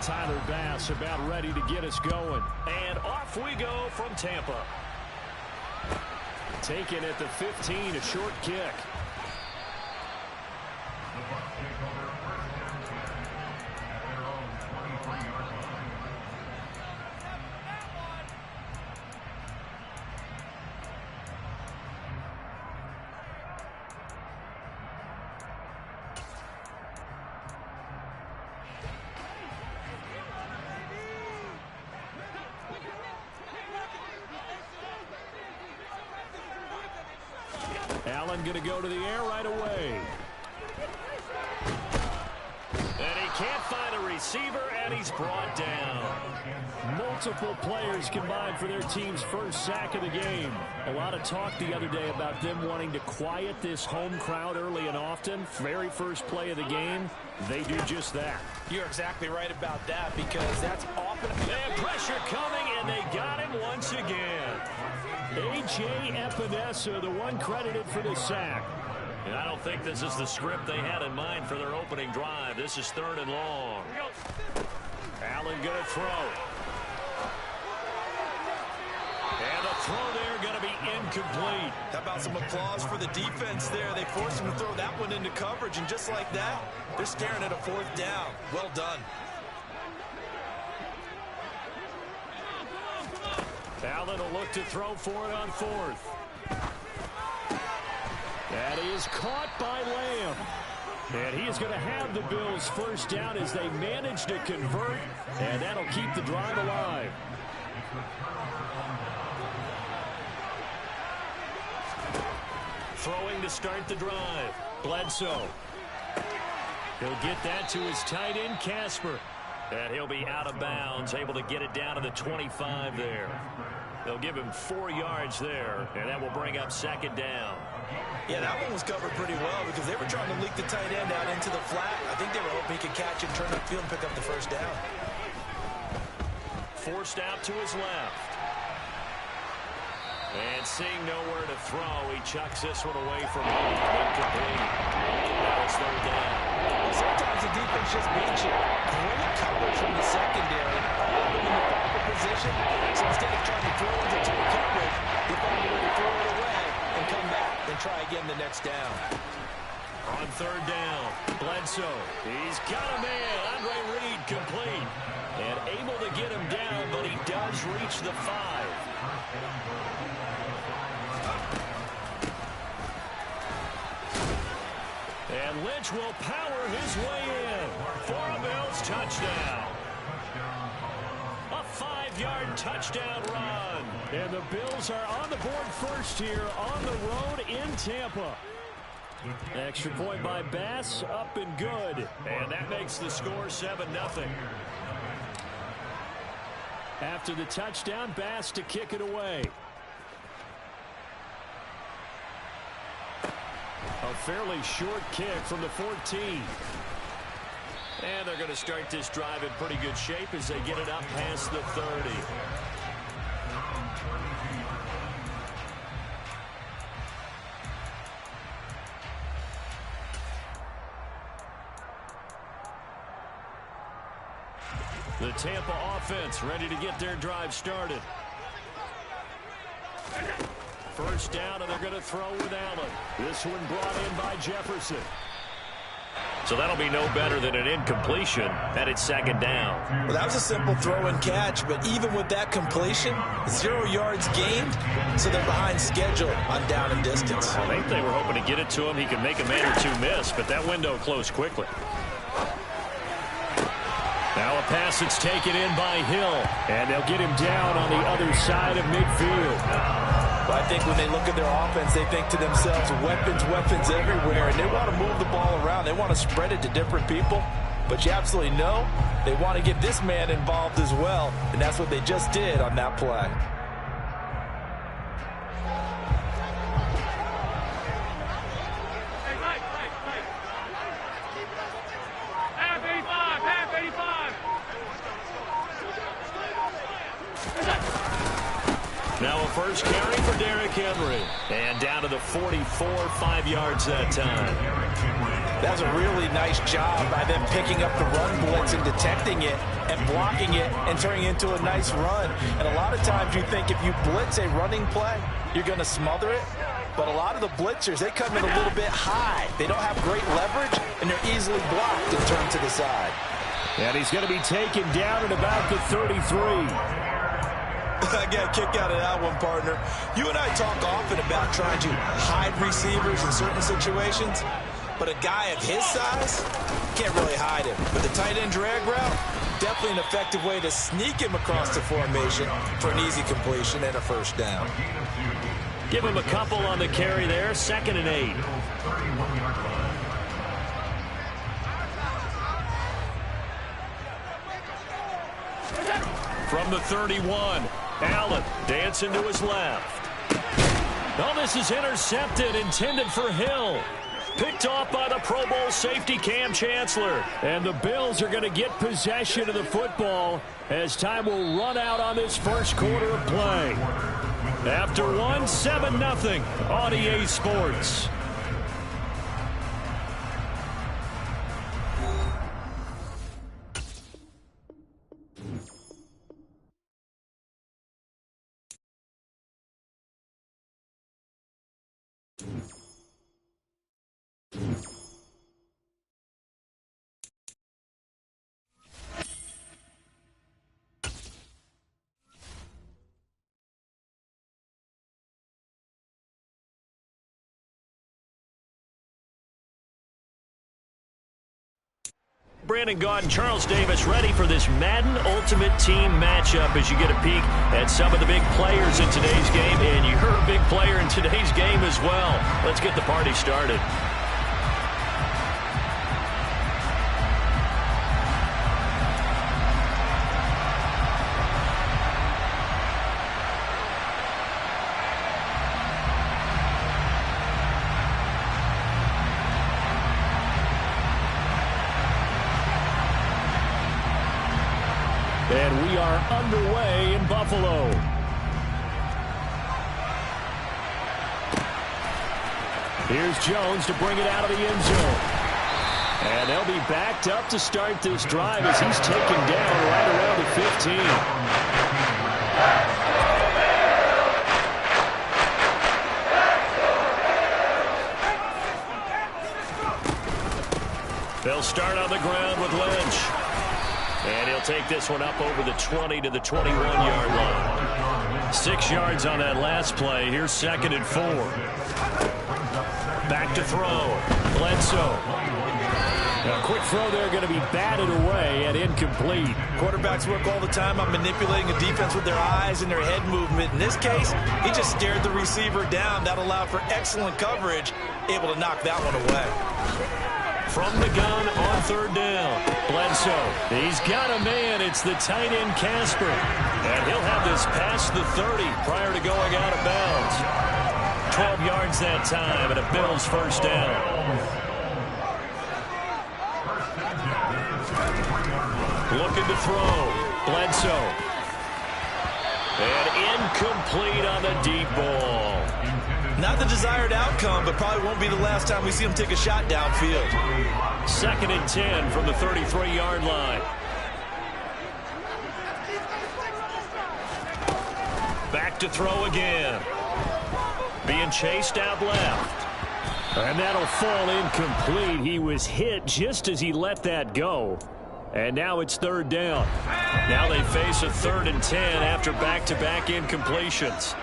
Tyler Bass about ready to get us going. And off we go from Tampa. Taken at the 15, a short kick. Allen going to go to the air right away. And he can't find a receiver, and he's brought down. Multiple players combined for their team's first sack of the game. A lot of talk the other day about them wanting to quiet this home crowd early and often. Very first play of the game, they do just that. You're exactly right about that, because that's often... And pressure coming, and they got him once again. A.J. Epinesa, the one credited for the sack. And I don't think this is the script they had in mind for their opening drive. This is 3rd and long. Allen going to throw. And the throw there going to be incomplete. How about some applause for the defense there? They forced him to throw that one into coverage, and just like that, they're staring at a 4th down. Well done. Allen will look to throw for it on 4th. That is caught by Lamb. And he is going to have the Bills first down as they manage to convert, and that'll keep the drive alive. Throwing to start the drive. Bledsoe. He'll get that to his tight end, Casper. And he'll be out of bounds, able to get it down to the 25 there. They'll give him 4 yards there, and that will bring up 2nd down. Yeah, that one was covered pretty well because they were trying to leak the tight end out into the flat. I think they were hoping he could catch and turn upfield and pick up the first down. Forced out to his left. And seeing nowhere to throw, he chucks this one away from home. Incomplete. Now it's 3rd down. Well, sometimes the defense just beats you. Great coverage from the secondary. Put them in the proper position. So instead of trying to throw into total coverage, they find a way to throw it away and come back and try again the next down. On 3rd down, Bledsoe. He's got a man. Andre Reed complete. And able to get him down, but he does reach the 5. And Lynch will power his way in for a Bills touchdown. A 5-yard touchdown run. And the Bills are on the board first here on the road in Tampa. Extra point by Bass, up and good. And that makes the score 7-0. After the touchdown, Bass to kick it away. A fairly short kick from the 14. And they're going to start this drive in pretty good shape as they get it up past the 30. The Tampa offense ready to get their drive started. First down, and they're going to throw with Allen. This one brought in by Jefferson. So that'll be no better than an incompletion at its 2nd down. Well, that was a simple throw and catch, but even with that completion, 0 yards gained, so they're behind schedule on down and distance. I think they were hoping to get it to him. He could make a man or two miss, but that window closed quickly. Now a pass that's taken in by Hill, and they'll get him down on the other side of midfield. Well, I think when they look at their offense, they think to themselves, weapons, weapons everywhere, and they want to move the ball around. They want to spread it to different people, but you absolutely know they want to get this man involved as well, and that's what they just did on that play. Now a first carry for Derrick Henry. And down to the 44, 5 yards that time. That was a really nice job by them picking up the run blitz and detecting it and blocking it and turning it into a nice run. And a lot of times you think if you blitz a running play, you're going to smother it. But a lot of the blitzers, they come in a little bit high. They don't have great leverage, and they're easily blocked and turned to the side. And he's going to be taken down at about the 33. I got a kick out of that one, partner. You and I talk often about trying to hide receivers in certain situations, but a guy of his size can't really hide him. But the tight end drag route, definitely an effective way to sneak him across the formation for an easy completion and a first down. Give him a couple on the carry there, 2nd and 8. From the 31, Allen dancing to his left. Oh, this is intercepted, intended for Hill. Picked off by the Pro Bowl safety Cam Chancellor. And the Bills are going to get possession of the football as time will run out on this first quarter of play. After 1, 7-0 on EA Sports. Brandon Gaudin, Charles Davis ready for this Madden Ultimate Team matchup as you get a peek at some of the big players in today's game. And you're a big player in today's game as well. Let's get the party started. And we are underway in Buffalo. Here's Jones to bring it out of the end zone. And they'll be backed up to start this drive as he's taken down right around the 15. They'll start on the ground with Lynch. And he'll take this one up over the 20 to the 21-yard line. 6 yards on that last play. Here's 2nd and 4. Back to throw. Bledsoe. A quick throw there going to be batted away and incomplete. Quarterbacks work all the time on manipulating a defense with their eyes and their head movement. In this case, he just stared the receiver down. That allowed for excellent coverage, able to knock that one away. From the gun on 3rd down. Bledsoe. He's got a man. It's the tight end Casper. And he'll have this past the 30 prior to going out of bounds. 12 yards that time and a Bills first down. Looking to throw. Bledsoe. And incomplete on the deep ball. Not the desired outcome, but probably won't be the last time we see him take a shot downfield. 2nd and 10 from the 33-yard line. Back to throw again. Being chased out left. And that'll fall incomplete. He was hit just as he let that go. And now it's 3rd down. Now they face a 3rd and 10 after back-to-back incompletions.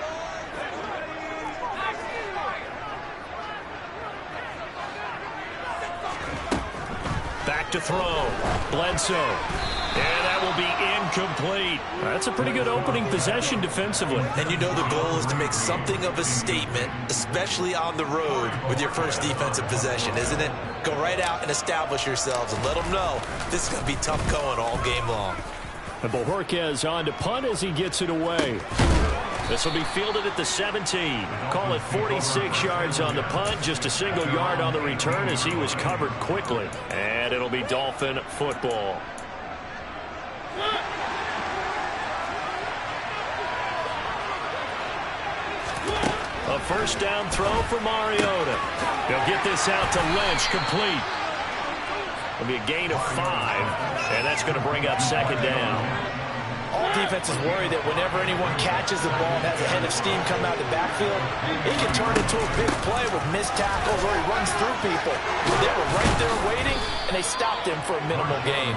Back to throw. Bledsoe. And that will be incomplete. That's a pretty good opening possession defensively. And you know the goal is to make something of a statement, especially on the road with your first defensive possession, isn't it? Go right out and establish yourselves and let them know this is going to be tough going all game long. And Bojorquez on to punt as he gets it away. This will be fielded at the 17. Call it 46 yards on the punt, just a single yard on the return as he was covered quickly. And it'll be Dolphin football. first down throw for Mariota. He'll get this out to Lynch, complete. It'll be a gain of 5, and that's going to bring up second down. All defenses worry that whenever anyone catches the ball and has a head of steam come out of the backfield, it can turn into a big play with missed tackles or he runs through people. They were right there waiting, and they stopped him for a minimal gain.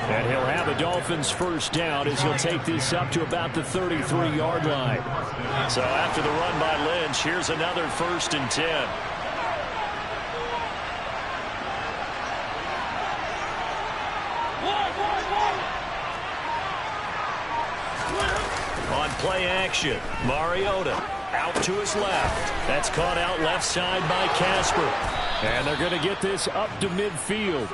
And he'll have the Dolphins first down as he'll take this up to about the 33-yard line. So after the run by Lynch, here's another 1st and 10. On play action, Mariota out to his left. That's caught out left side by Casper. And they're going to get this up to midfield.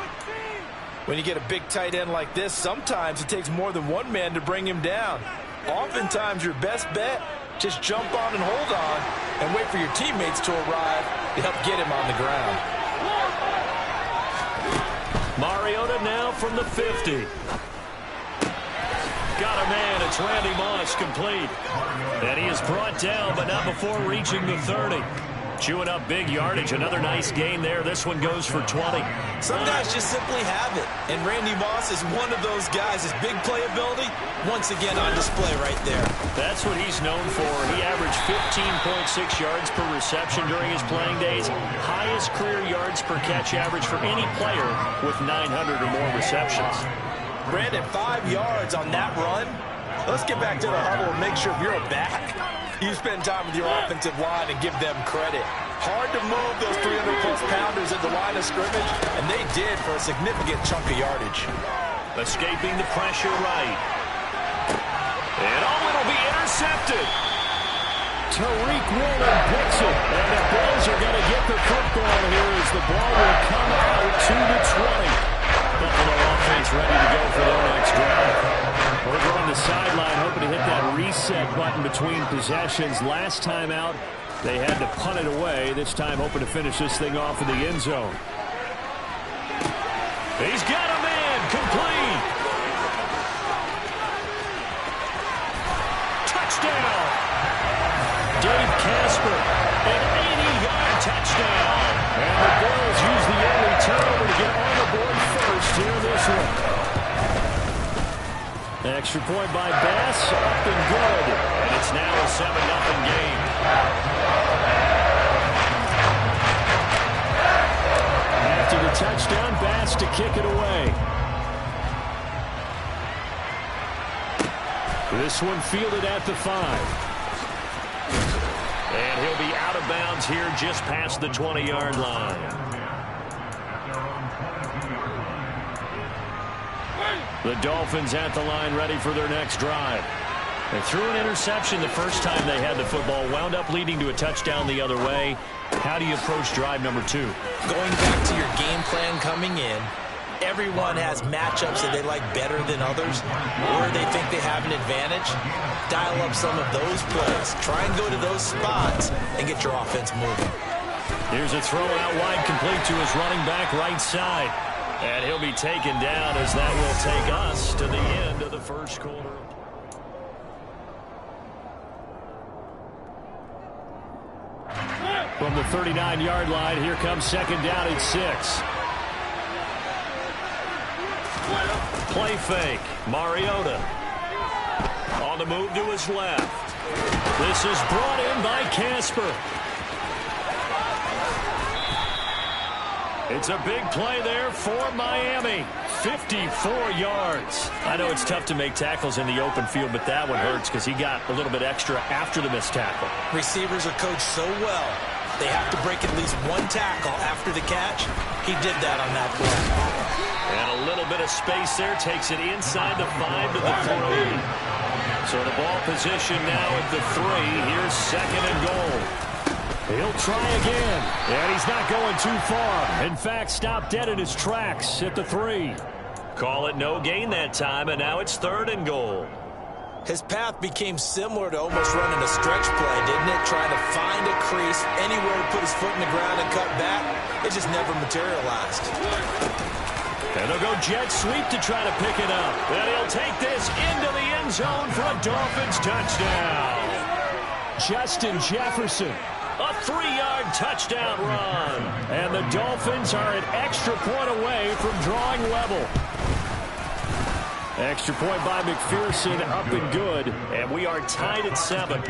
When you get a big tight end like this, sometimes it takes more than one man to bring him down. Oftentimes, your best bet, just jump on and hold on and wait for your teammates to arrive to help get him on the ground. Mariota now from the 50. Got a man. It's Randy Moss, complete. And he is brought down, but not before reaching the 30. Chewing up big yardage. Another nice gain there. This one goes for 20. Some guys just simply have it. And Randy Moss is one of those guys. His big playability, once again on display right there. That's what he's known for. He averaged 15.6 yards per reception during his playing days. Highest career yards per catch average for any player with 900 or more receptions. Brandon, 5 yards on that run. Let's get back to the huddle and make sure if you're a back, you spend time with your offensive line and give them credit. Hard to move those 300-plus pounders at the line of scrimmage, and they did for a significant chunk of yardage. Escaping the pressure right. And it'll be intercepted. Tariq Woolen picks it. And the Bills are going to get the football here as the ball will come out to the 20. Buffalo offense ready to go for their next drive. Over on the sideline, hoping to hit that reset button between possessions. Last time out, they had to punt it away. This time, hoping to finish this thing off in the end zone. He's got a man, complete. Touchdown. Dave Casper, an 80-yard touchdown. And the Bills use the early turnover to get on the board first here in this one. Extra point by Bass, up and good. And it's now a 7-0 game. After the touchdown, Bass to kick it away. This one fielded at the 5. And he'll be out of bounds here just past the 20-yard line. The Dolphins at the line ready for their next drive. They threw an interception the first time they had the football, wound up leading to a touchdown the other way. How do you approach drive number 2? Going back to your game plan coming in, everyone has matchups that they like better than others, or they think they have an advantage. Dial up some of those plays. Try and go to those spots and get your offense moving. Here's a throw out wide, complete to his running back right side. And he'll be taken down as that will take us to the end of the first quarter. From the 39-yard line, here comes second down at 6. Play fake. Mariota. On the move to his left. This is brought in by Casper. It's a big play there for Miami. 54 yards. I know it's tough to make tackles in the open field, but that one hurts because he got a little bit extra after the missed tackle. Receivers are coached so well, they have to break at least one tackle after the catch. He did that on that play. And a little bit of space there takes it inside the 5 to the 3. So the ball position now at the 3. Here's second and goal. He'll try again, and he's not going too far. In fact, stopped dead in his tracks at the 3. Call it no gain that time, and now it's third and goal. His path became similar to almost running a stretch play, didn't it? Trying to find a crease, anywhere to put his foot in the ground and cut back. It just never materialized. And they'll go jet sweep to try to pick it up. And he'll take this into the end zone for a Dolphins touchdown. Justin Jefferson A 3-yard touchdown run. And the Dolphins are an extra point away from drawing level. Extra point by McPherson, up and good. And we are tied at 7.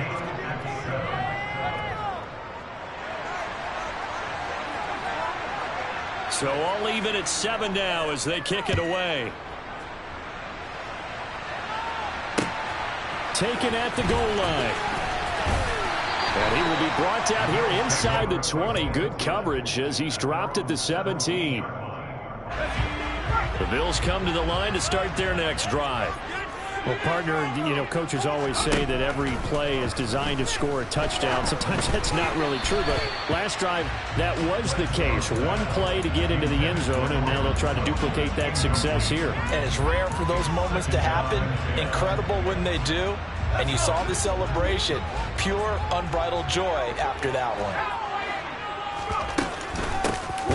So all even at 7 now as they kick it away. Taken at the goal line. And he will be brought down here inside the 20. Good coverage as he's dropped at the 17. The Bills come to the line to start their next drive. Well, partner, coaches always say that every play is designed to score a touchdown. Sometimes that's not really true, but last drive, that was the case. One play to get into the end zone, and now they'll try to duplicate that success here. And it's rare for those moments to happen. Incredible when they do. And you saw the celebration. Pure, unbridled joy after that one.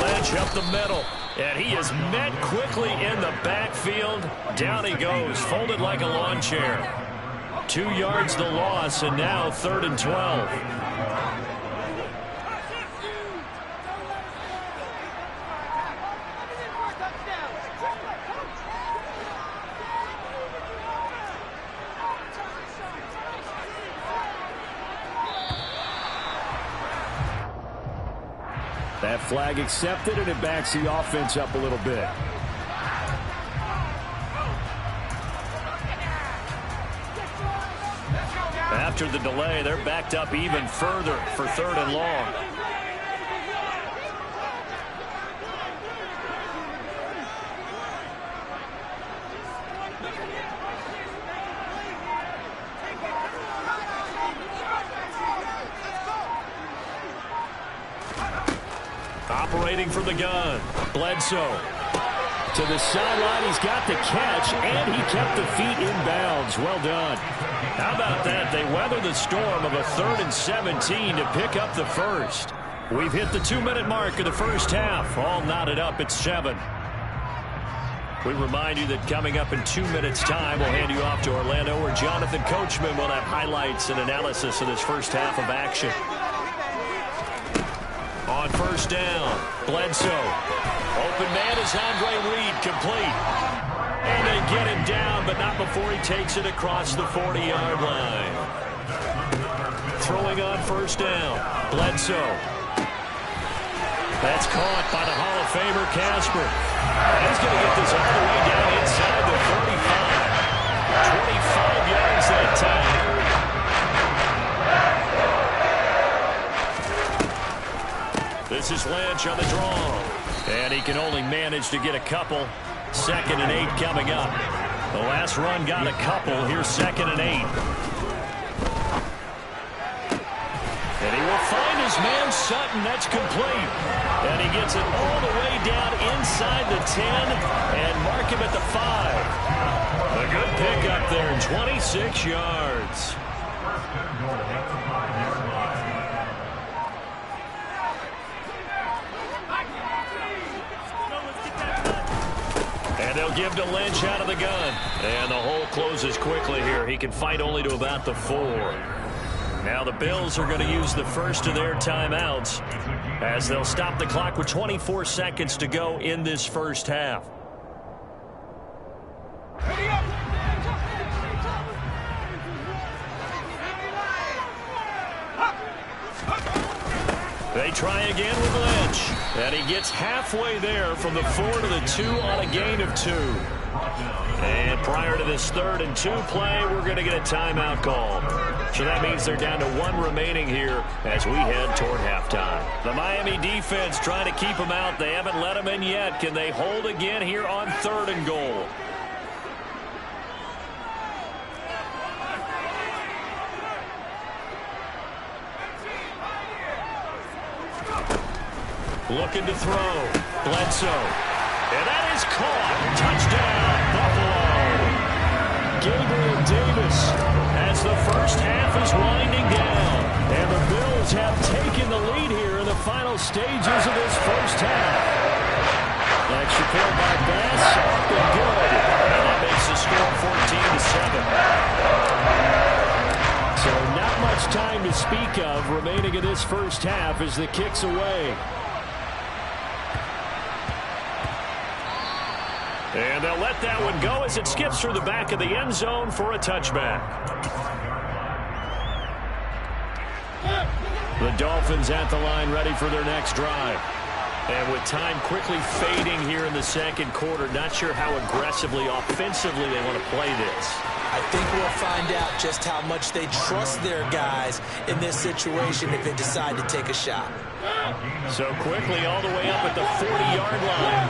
Lynch up the middle. And he is met quickly in the backfield. Down he goes, folded like a lawn chair. 2 yards the loss, and now 3rd and 12. That flag accepted, and it backs the offense up a little bit. After the delay, they're backed up even further for 3rd and long. Operating from the gun, Bledsoe. To the sideline, he's got the catch, and he kept the feet in bounds. Well done. How about that? They weather the storm of a 3rd and 17 to pick up the first. We've hit the 2-minute mark of the first half. All knotted up at 7. We remind you that coming up in 2 minutes' time, we'll hand you off to Orlando, where Jonathan Coachman will have highlights and analysis of this first half of action. On first down, Bledsoe. Open man is Andre Reed, complete. And they get him down, but not before he takes it across the 40-yard line. Throwing on first down, Bledsoe. That's caught by the Hall of Famer, Casper. He's going to get this all the way down inside the 35. 25 yards that time. This is Lynch on the draw. And he can only manage to get a couple. 2nd and 8 coming up. The last run got a couple. Here's 2nd and 8. And he will find his man Sutton. That's complete. And he gets it all the way down inside the 10 and mark him at the 5. A good pickup there, 26 yards. And they'll give to Lynch out of the gun. And the hole closes quickly here. He can fight only to about the 4. Now the Bills are going to use the first of their timeouts as they'll stop the clock with 24 seconds to go in this first half. They try again with Lynch. And he gets halfway there from the 4 to the 2 on a gain of 2. And prior to this 3rd and 2 play, we're going to get a timeout call. So that means they're down to 1 remaining here as we head toward halftime. The Miami defense trying to keep them out. They haven't let them in yet. Can they hold again here on 3rd and goal? Looking to throw. Bledsoe. And that is caught. Touchdown, Buffalo. Gabriel Davis as the first half is winding down. And the Bills have taken the lead here in the final stages of this first half. Extra point by Bass. Up and good. And that makes the score 14-7. So not much time to speak of remaining in this first half as the kick's away. And they'll let that one go as it skips through the back of the end zone for a touchback. The Dolphins at the line ready for their next drive. And with time quickly fading here in the second quarter, not sure how aggressively, offensively they want to play this. I think we'll find out just how much they trust their guys in this situation if they decide to take a shot. So quickly all the way up at the 40-yard line.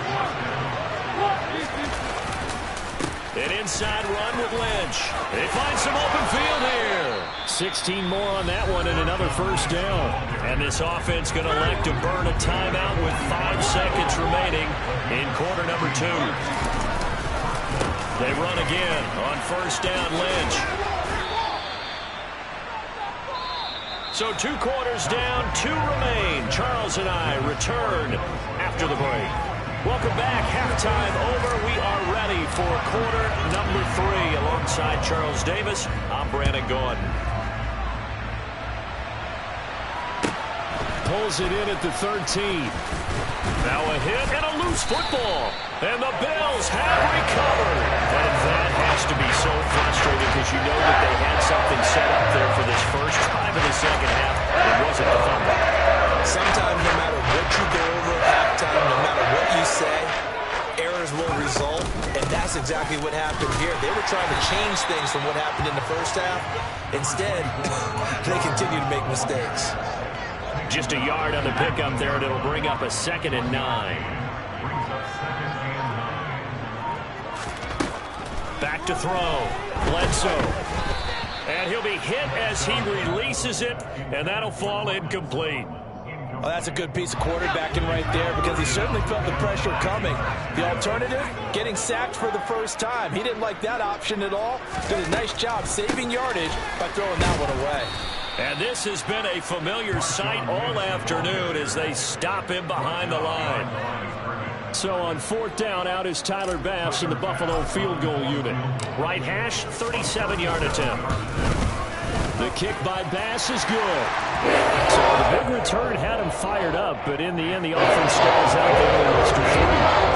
An inside run with Lynch. They find some open field here. 16 more on that one and another first down. And this offense going to elect to burn a timeout with 5 seconds remaining in quarter number 2. They run again on first down, Lynch. So 2 quarters down, 2 remain. Charles and I return after the break. Welcome back. Halftime over. We are ready for quarter number 3. Alongside Charles Davis, I'm Brandon Gordon. Pulls it in at the 13. Now a hit and a loose football. And the Bills have recovered. And that has to be so frustrating because you know that they had something set up there for this first drive of the second half. It wasn't the fumble. Sometimes no matter what you go over at halftime, no matter what you say, errors will result, and that's exactly what happened here. They were trying to change things from what happened in the first half. Instead, they continue to make mistakes. Just a yard on the pickup there, and it'll bring up a 2nd and 9. Back to throw. Bledsoe. And he'll be hit as he releases it, and that'll fall incomplete. Well, that's a good piece of quarterbacking right there because he certainly felt the pressure coming. The alternative, getting sacked for the first time. He didn't like that option at all. Did a nice job saving yardage by throwing that one away. And this has been a familiar sight all afternoon as they stop him behind the line. So on 4th down, out is Tyler Bass in the Buffalo field goal unit. Right hash, 37-yard attempt. The kick by Bass is good. So the big return had him fired up, but in the end, the offense stalls out there in Mr. 3.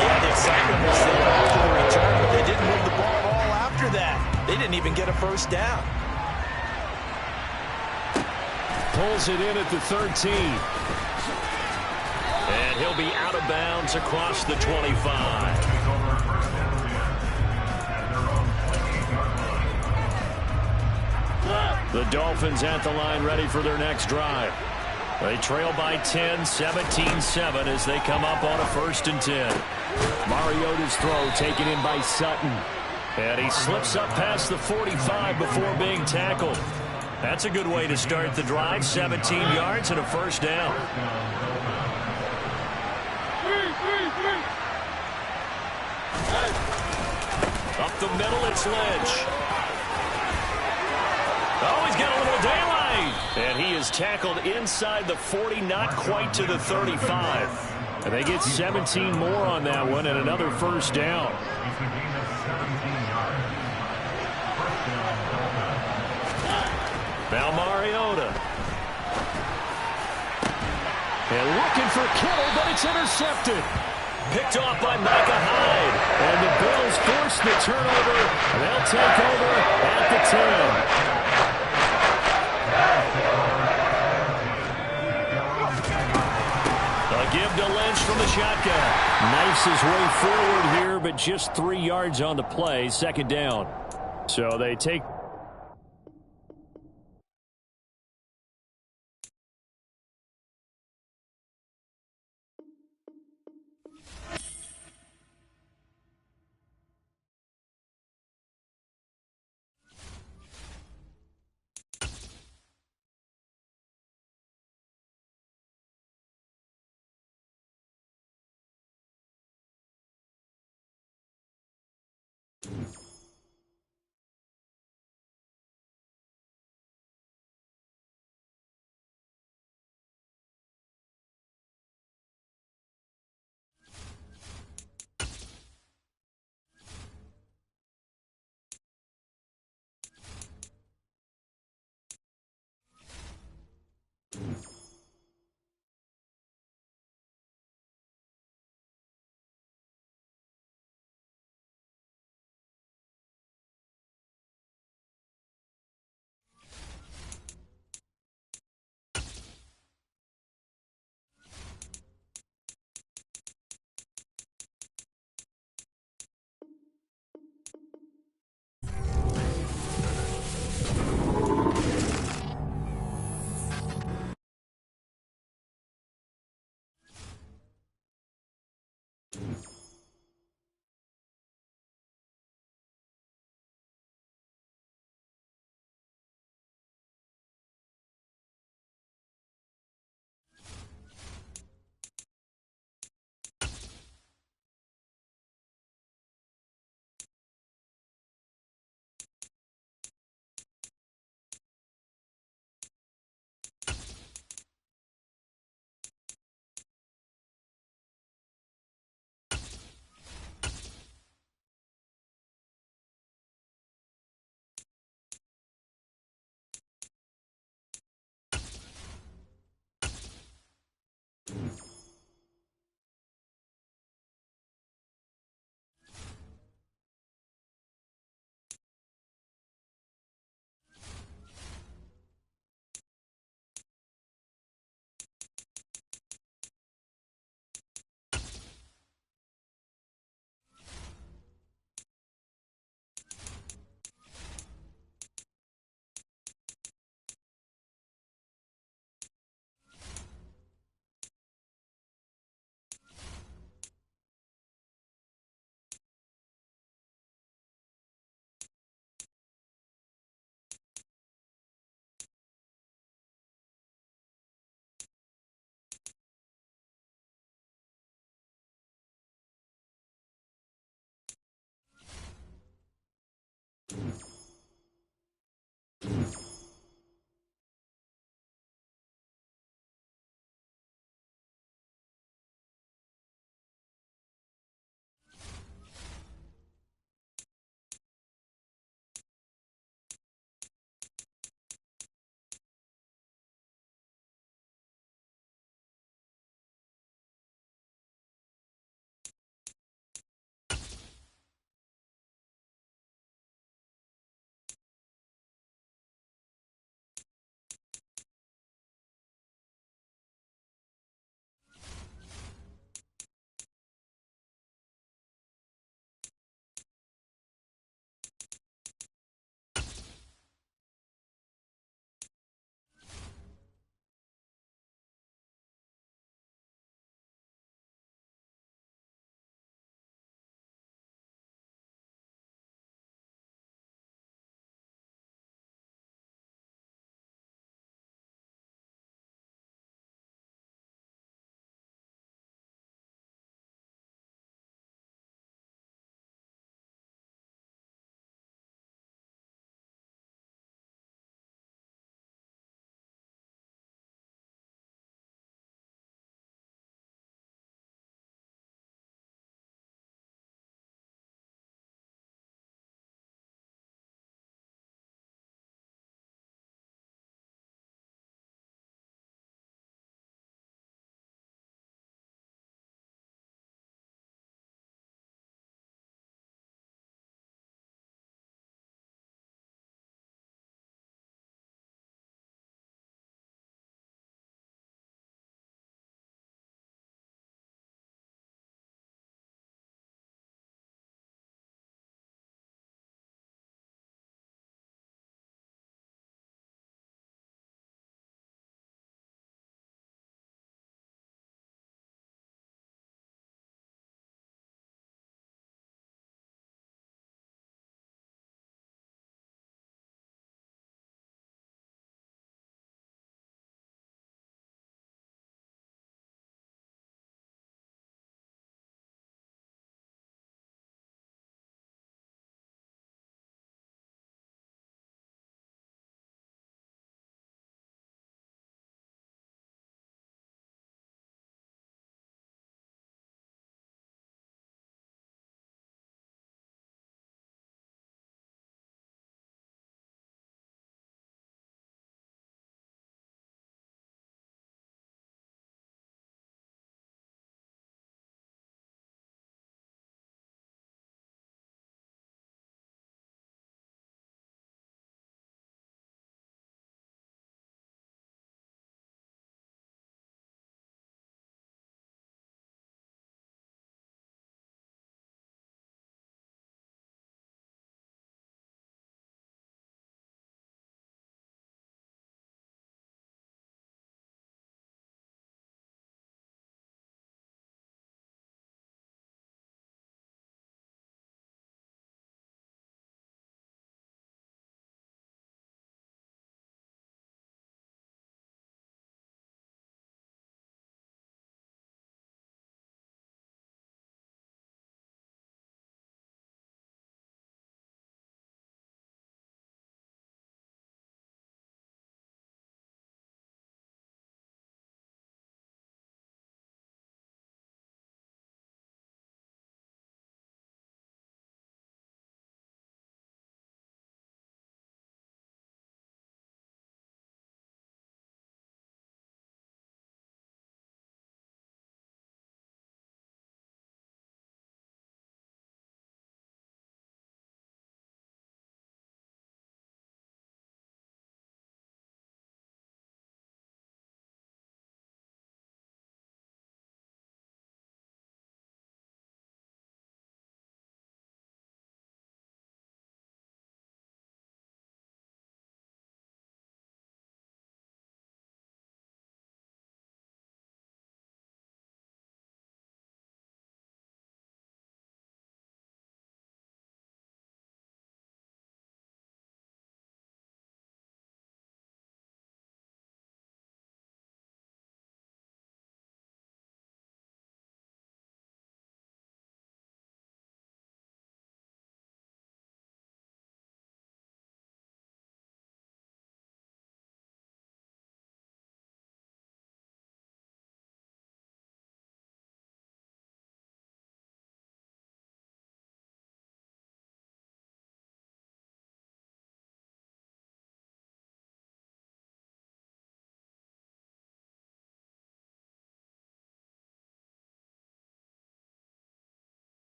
Yeah, the excitement was there after the return, but they didn't move the ball at all after that. They didn't even get a first down. Pulls it in at the 13. And he'll be out of bounds across the 25. The Dolphins at the line ready for their next drive. They trail by 10, 17-7 as they come up on a 1st and 10. Mariota's throw taken in by Sutton. And he slips up past the 45 before being tackled. That's a good way to start the drive. 17 yards and a first down. Up the middle, it's Lynch. Oh, he's got a little daylight. And he is tackled inside the 40, not quite to the 35. And they get 17 more on that one and another first down. Now Mariota. And looking for Kittle, but it's intercepted. Picked off by Micah Hyde. And the Bills force the turnover. And they'll take over at the 10. A give to Lynch from the shotgun. Knifes his way forward here, but just 3 yards on the play. 2nd down. So they take...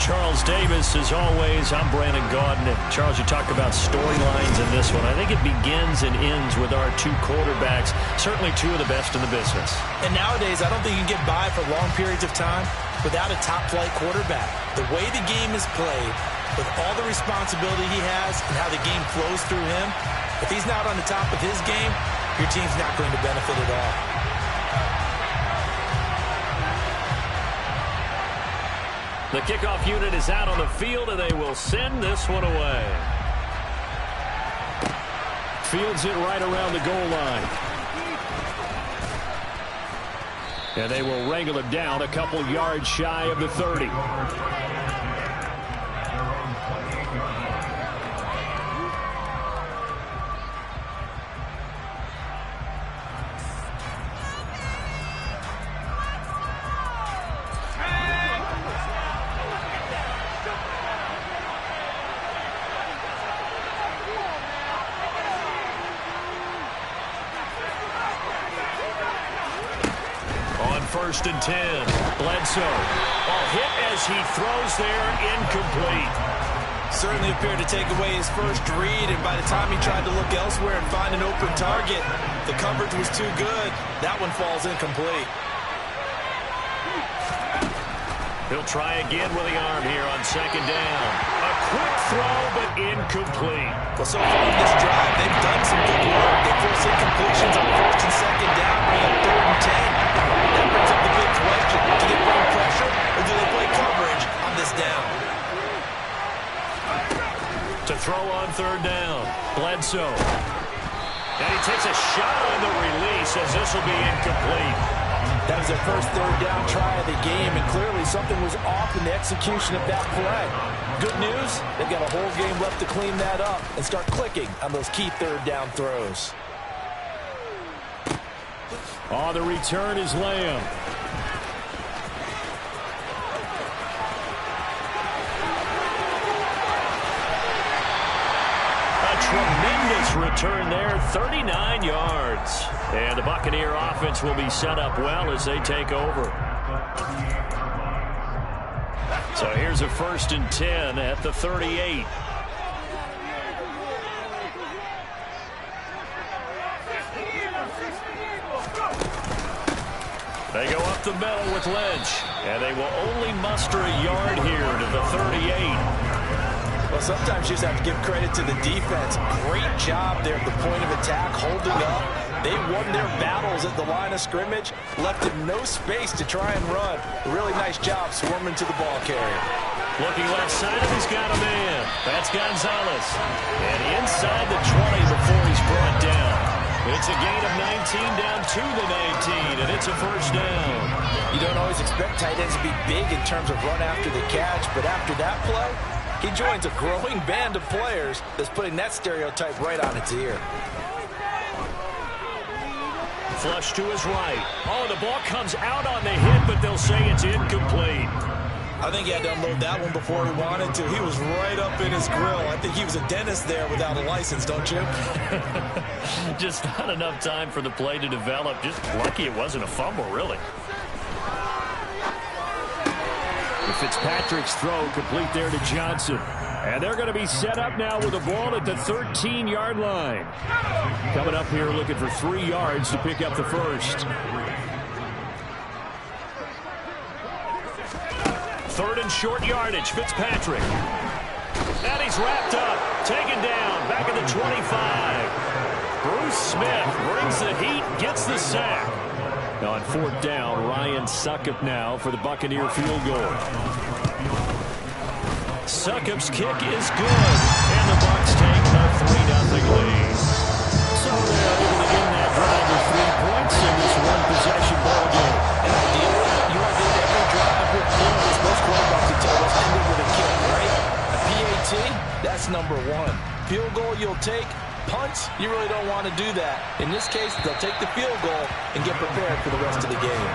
Charles Davis. As always, I'm Brandon Gaudin. And Charles, you talk about storylines in this one. I think it begins and ends with our two quarterbacks, certainly two of the best in the business. And nowadays, I don't think you can get by for long periods of time without a top-flight quarterback. The way the game is played, with all the responsibility he has and how the game flows through him, if he's not on the top of his game, your team's not going to benefit at all. The kickoff unit is out on the field, and they will send this one away. Fields it right around the goal line. And they will wrangle him down a couple yards shy of the 30. First and 10. Bledsoe. Ball hit as he throws there, incomplete. Certainly appeared to take away his first read, and by the time he tried to look elsewhere and find an open target, the coverage was too good. That one falls incomplete. He'll try again with the arm here on second down. A quick throw, but incomplete. Well, so far in this drive, they've done some good work. They forced incompletions on first and second down, bring up 3rd and 10. That brings up the big question. Do they bring pressure, or do they play coverage on this down? To throw on 3rd down, Bledsoe. And he takes a shot on the release as this will be incomplete. That was their first 3rd down try of the game, and clearly something was off in the execution of that play. Good news, they've got a whole game left to clean that up and start clicking on those key 3rd down throws. Oh, the return is Lamb. A tremendous return there, 39 yards. And the Buccaneer offense will be set up well as they take over. So here's a 1st and 10 at the 38. They go up the middle with Lynch, and they will only muster a yard here to the 38. Well, sometimes you just have to give credit to the defense. Great job there at the point of attack, holding up. They won their battles at the line of scrimmage, left him no space to try and run. A really nice job swarming to the ball carrier. Looking left side, he's got a man. That's Gonzalez. And inside the 20 before he's brought down. It's a gain of 19 down to the 19, and it's a 1st down. You don't always expect tight ends to be big in terms of run after the catch, but after that play, he joins a growing band of players that's putting that stereotype right on its ear. Flush to his right. Oh, the ball comes out on the hit, but they'll say it's incomplete. I think he had to unload that one before he wanted to. He was right up in his grill. I think he was a dentist there without a license, don't you? Just not enough time for the play to develop. Just lucky it wasn't a fumble, really. Fitzpatrick's throw complete there to Johnson. And they're going to be set up now with the ball at the 13-yard line. Coming up here looking for 3 yards to pick up the first. 3rd and short yardage, Fitzpatrick. And he's wrapped up, taken down, back at the 25. Bruce Smith brings the heat, gets the sack. On 4th down, Ryan Succop now for the Buccaneer field goal. Succop's kick is good, and the Bucs take a 3-0 lead. So they're able to begin that drive with 3 points in this one-possession ball game. And ideally, you want to end every drive with points. Most quarterbacks will tell us ended with a kick, right? A PAT, that's number 1. Field goal you'll take. Punts, you really don't want to do that. In this case, they'll take the field goal and get prepared for the rest of the game.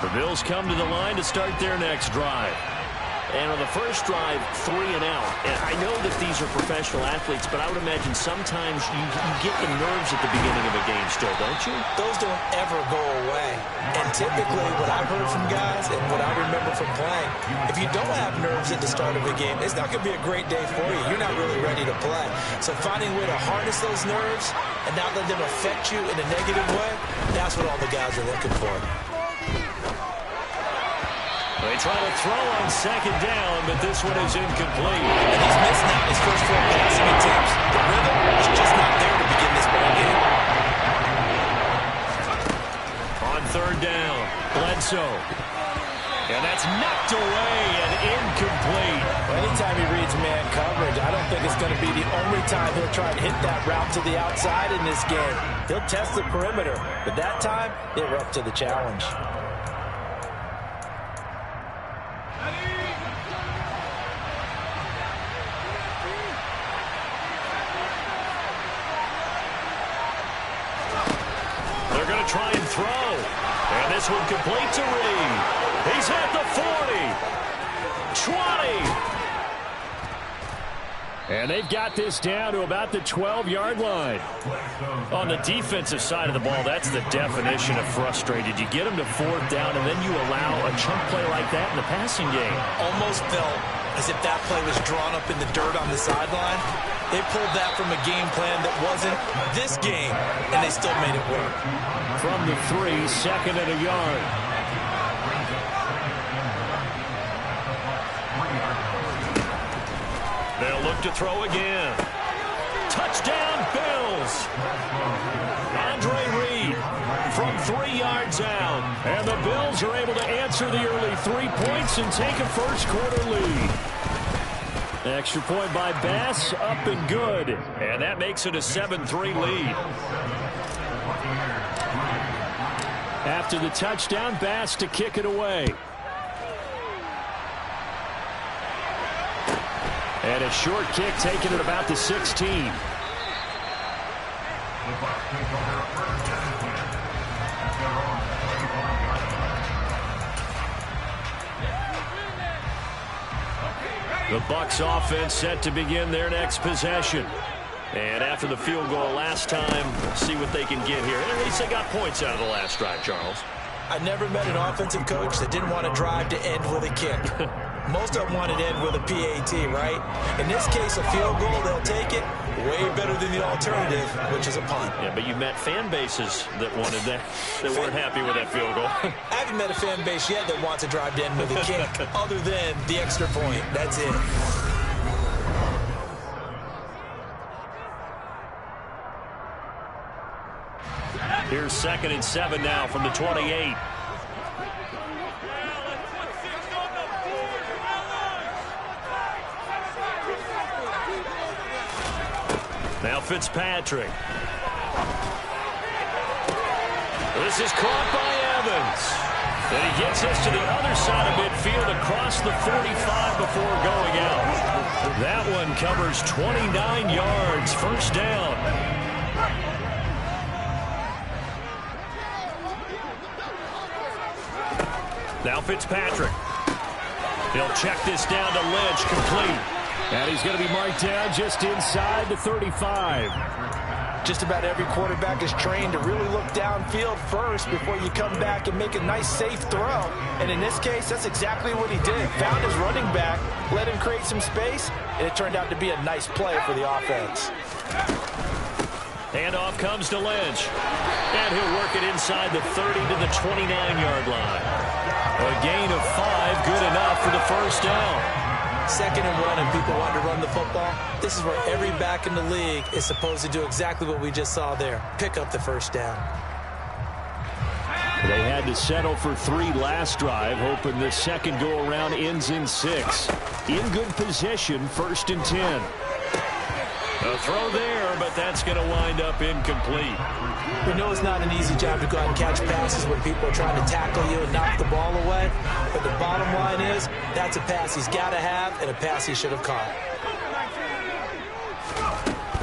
The Bills come to the line to start their next drive. And on the first drive, 3 and out. And I know that these are professional athletes, but I would imagine sometimes you get the nerves at the beginning of a game still, don't you? Those don't ever go away. And typically what I've heard from guys and what I remember from playing, if you don't have nerves at the start of a game, it's not going to be a great day for you. You're not really ready to play. So finding a way to harness those nerves and not let them affect you in a negative way, that's what all the guys are looking for. They try to throw on second down, but this one is incomplete. And he's missing out his first 4 passing attempts. The rhythm is just not there to begin this ball game. On third down, Bledsoe. And that's knocked away and incomplete. Well, anytime he reads man coverage, I don't think it's going to be the only time he'll try to hit that route to the outside in this game. He'll test the perimeter, but that time, they were up to the challenge. They're going to try and throw. And this one complete to Reed. He's at the 40. 20. And they've got this down to about the 12-yard line. On the defensive side of the ball, that's the definition of frustrated. You get them to 4th down, and then you allow a chunk play like that in the passing game. Almost felt as if that play was drawn up in the dirt on the sideline. They pulled that from a game plan that wasn't this game, and they still made it work. From the 3, 2nd and a yard. They'll look to throw again. Touchdown, Billz. Andre Reed from 3 yards out. And the Billz are able to answer the early 3 points and take a first-quarter lead. Extra point by Bass, up and good. And that makes it a 7-3 lead. After the touchdown, Bass to kick it away. And a short kick taken at about the 16. The Bucs offense set to begin their next possession. And after the field goal last time, see what they can get here. And at least they got points out of the last drive, Charles. I never met an offensive coach that didn't want to drive to end with a kick. Most of them wanted to end with a PAT, right? In this case, a field goal, they'll take it. Way better than the alternative, which is a punt. Yeah, but you met fan bases that wanted that, that weren't happy with that field goal. I haven't met a fan base yet that wants to drive to end with a kick, other than the extra point. That's it. Here's 2nd and 7 now from the 28. Now Fitzpatrick. This is caught by Evans. And he gets us to the other side of midfield across the 45 before going out. That one covers 29 yards. First down. Now Fitzpatrick. He'll check this down to Lynch, complete. And he's going to be marked down just inside the 35. Just about every quarterback is trained to really look downfield first before you come back and make a nice, safe throw. And in this case, that's exactly what he did. Found his running back, let him create some space, and it turned out to be a nice play for the offense. Handoff comes to Lynch. And he'll work it inside the 30 to the 29-yard line. A gain of 5, good enough for the first down. 2nd and 1 and people want to run the football. This is where every back in the league is supposed to do exactly what we just saw there. Pick up the first down. They had to settle for 3 last drive, hoping the second go-around ends in 6. In good position, 1st and 10. A throw there, but that's going to wind up incomplete. We know it's not an easy job to go out and catch passes when people are trying to tackle you and knock the ball away. But the bottom line is, that's a pass he's got to have and a pass he should have caught.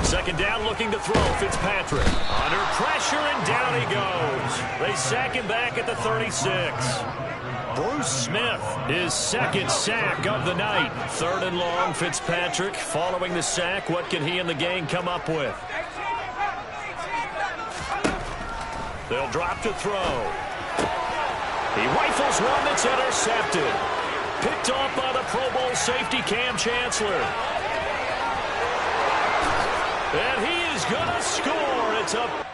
2nd down, looking to throw. Fitzpatrick under pressure, and down he goes. They sack him back at the 36. Smith, his second sack of the night. 3rd and long, Fitzpatrick following the sack. What can he and the gang come up with? They'll drop to throw. He rifles one that's intercepted. Picked off by the Pro Bowl safety Cam Chancellor. And he is going to score. It's up.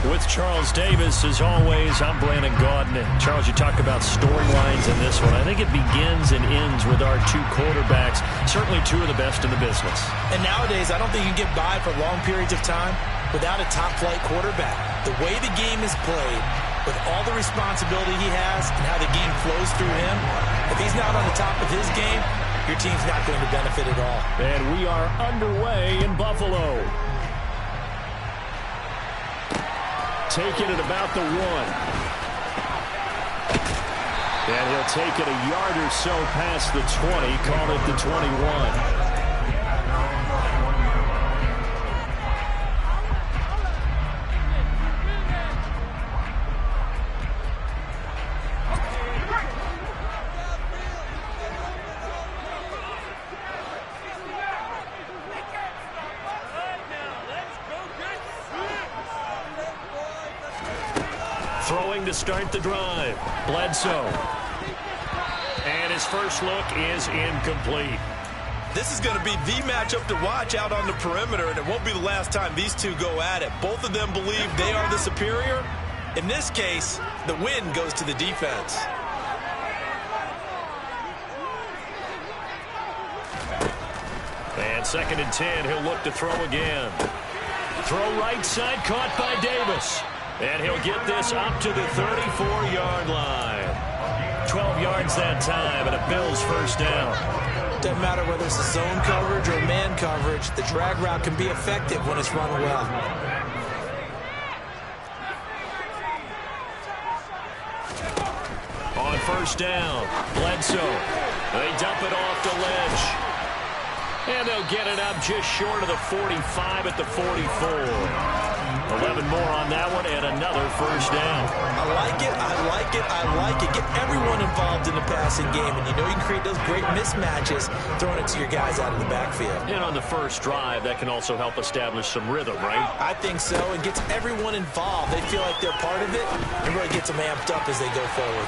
With Charles Davis, as always, I'm Brandon Gaudin. Charles, you talk about storylines in this one. I think it begins and ends with our 2 quarterbacks, certainly 2 of the best in the business. And nowadays, I don't think you can get by for long periods of time without a top-flight quarterback. The way the game is played, with all the responsibility he has and how the game flows through him, if he's not on the top of his game, your team's not going to benefit at all. And we are underway in Buffalo. Taking it about the 1. And he'll take it a yard or so past the 20, call it the 21. Throwing to start the drive. Bledsoe. And his first look is incomplete. This is going to be the matchup to watch out on the perimeter, and it won't be the last time these two go at it. Both of them believe they are the superior. In this case, the win goes to the defense. And 2nd and 10, he'll look to throw again. Throw right side, caught by Davis. And he'll get this up to the 34-yard line. 12 yards that time, and a Billz first down. Doesn't matter whether it's a zone coverage or man coverage, the drag route can be effective when it's run well. On first down, Bledsoe. They dump it off to Lynch. And they'll get it up just short of the 45 at the 44. 11 more on that one, and another first down. I like it, I like it, I like it. Get everyone involved in the passing game, and you know you can create those great mismatches throwing it to your guys out of the backfield. And on the first drive, that can also help establish some rhythm, right? I think so, and gets everyone involved. They feel like they're part of it, and really gets them amped up as they go forward.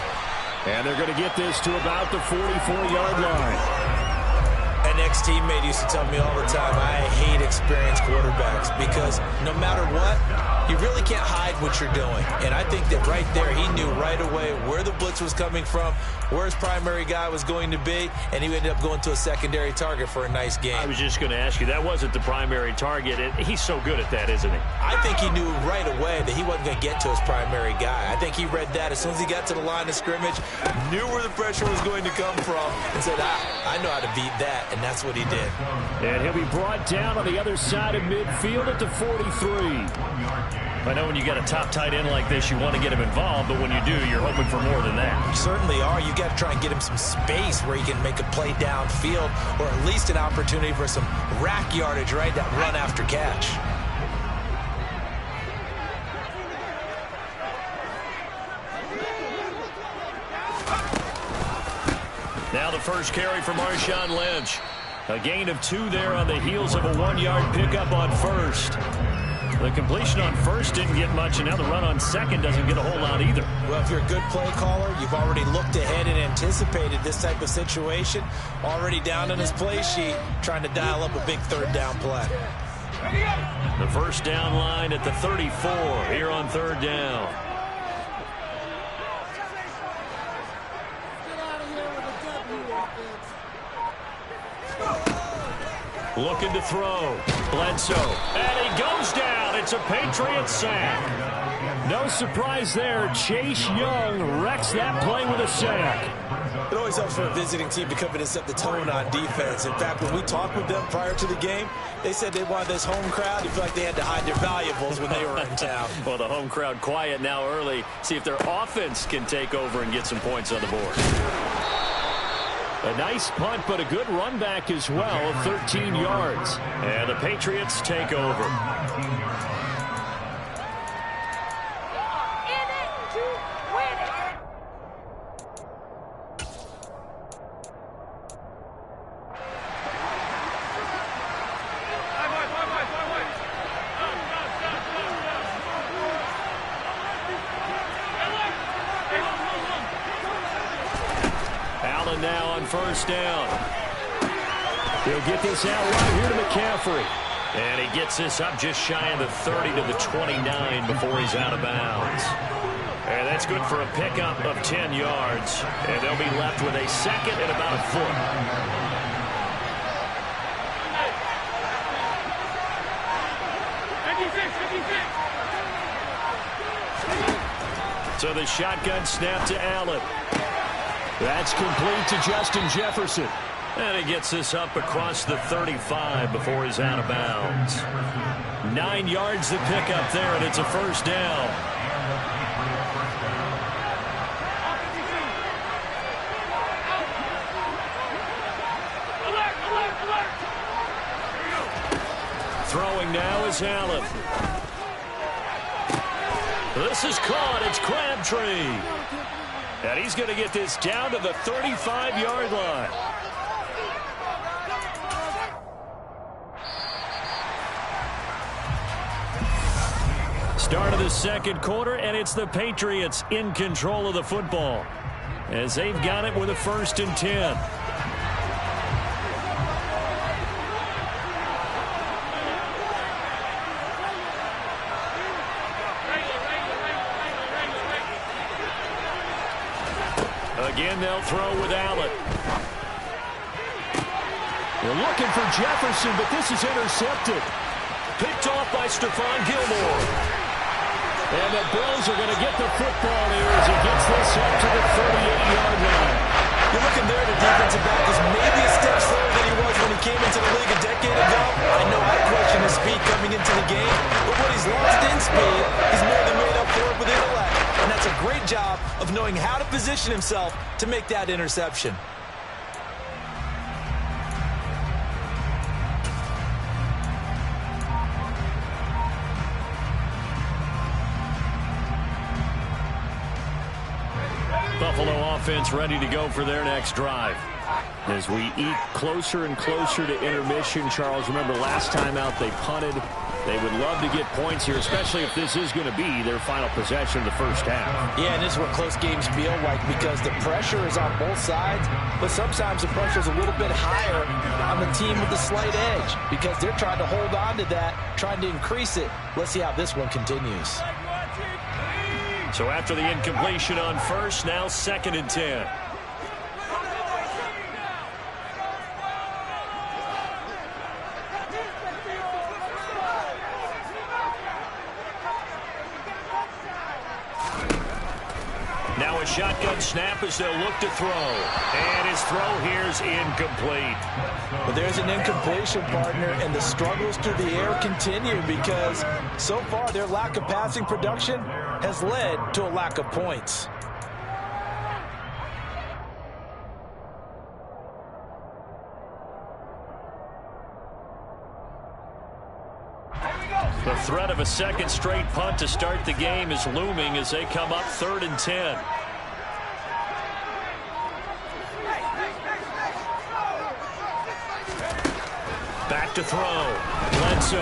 And they're going to get this to about the 44-yard line. An ex-teammate used to tell me all the time, I hate experienced quarterbacks because no matter what, you really can't hide what you're doing. And I think that right there, he knew right away where the blitz was coming from, where his primary guy was going to be, and he ended up going to a secondary target for a nice game. I was just going to ask you, that wasn't the primary target. He's so good at that, isn't he? I think he knew right away that he wasn't going to get to his primary guy. I think he read that as soon as he got to the line of scrimmage, knew where the pressure was going to come from, and said, I know how to beat that, and that's what he did. And he'll be brought down on the other side of midfield at the 43. I know when you got a top tight end like this, you want to get him involved, but when you do, you're hoping for more than that. You certainly are. You got to try and get him some space where he can make a play downfield, or at least an opportunity for some rack yardage, right? That run after catch. Now the first carry for Marshawn Lynch. A gain of 2 there on the heels of a 1-yard pickup on first. The completion on first didn't get much, and now the run on second doesn't get a whole lot either. Well, if you're a good play caller, you've already looked ahead and anticipated this type of situation. Already down on his play sheet, trying to dial up a big 3rd down play. The first down line at the 34 here on third down. Looking to throw. Bledsoe. And he goes down. It's a Patriots sack. No surprise there. Chase Young wrecks that play with a sack. It always helps for a visiting team to come in and set the tone on defense. In fact, when we talked with them prior to the game, they said they wanted this home crowd to feel like they had to hide their valuables when they were in town. Well, the home crowd quiet now early. See if their offense can take over and get some points on the board. A nice punt, but a good run back as well of 13 yards. And the Patriots take over. Now on first down. He'll get this out right here to McCaffrey. And he gets this up just shy of the 30 to the 29 before he's out of bounds. And that's good for a pickup of 10 yards. And they'll be left with a second and about a foot. So the shotgun snap to Allen. That's complete to Justin Jefferson. And he gets this up across the 35 before he's out of bounds. 9 yards to pick up there, and it's a first down. Throwing now is Allen. This is caught. It's Crabtree. And he's going to get this down to the 35-yard line. Start of the second quarter, and it's the Patriots in control of the football as they've got it with a 1st and 10. Again, they'll throw with Allen. They're looking for Jefferson, but this is intercepted. Picked off by Stephon Gilmore. And the Bills are going to get the football here as he gets this up to the 38-yard line. You're looking there, the defensive back is maybe a step slower than he was when he came into the league a decade ago. I know I questioned his speed coming into the game, but what he's lost in speed, he's more than made up for it with intellect. And that's a great job of knowing how to position himself to make that interception. Buffalo offense ready to go for their next drive. As we eat closer and closer to intermission, Charles, remember last time out they punted. They would love to get points here, especially if this is going to be their final possession of the first half. Yeah, and this is what close games feel like because the pressure is on both sides, but sometimes the pressure is a little bit higher on the team with the slight edge because they're trying to hold on to that, trying to increase it. Let's see how this one continues. So after the incompletion on first, now 2nd and 10. Now a shotgun snap as they'll look to throw. And his throw here is incomplete. But there's an incompletion, partner, and the struggles through the air continue because so far their lack of passing production has led to a lack of points. The threat of a second straight punt to start the game is looming as they come up 3rd and 10. Back to throw. Bledsoe.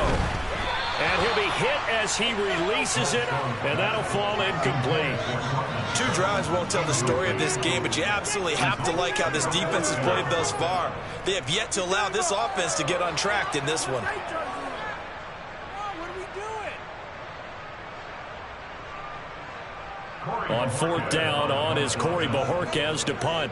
And he'll be hit as he releases it, and that'll fall incomplete. 2 drives won't tell the story of this game, but you absolutely have to like how this defense has played thus far. They have yet to allow this offense to get untracked in this one. On fourth down, on is Corey Bojorquez to punt.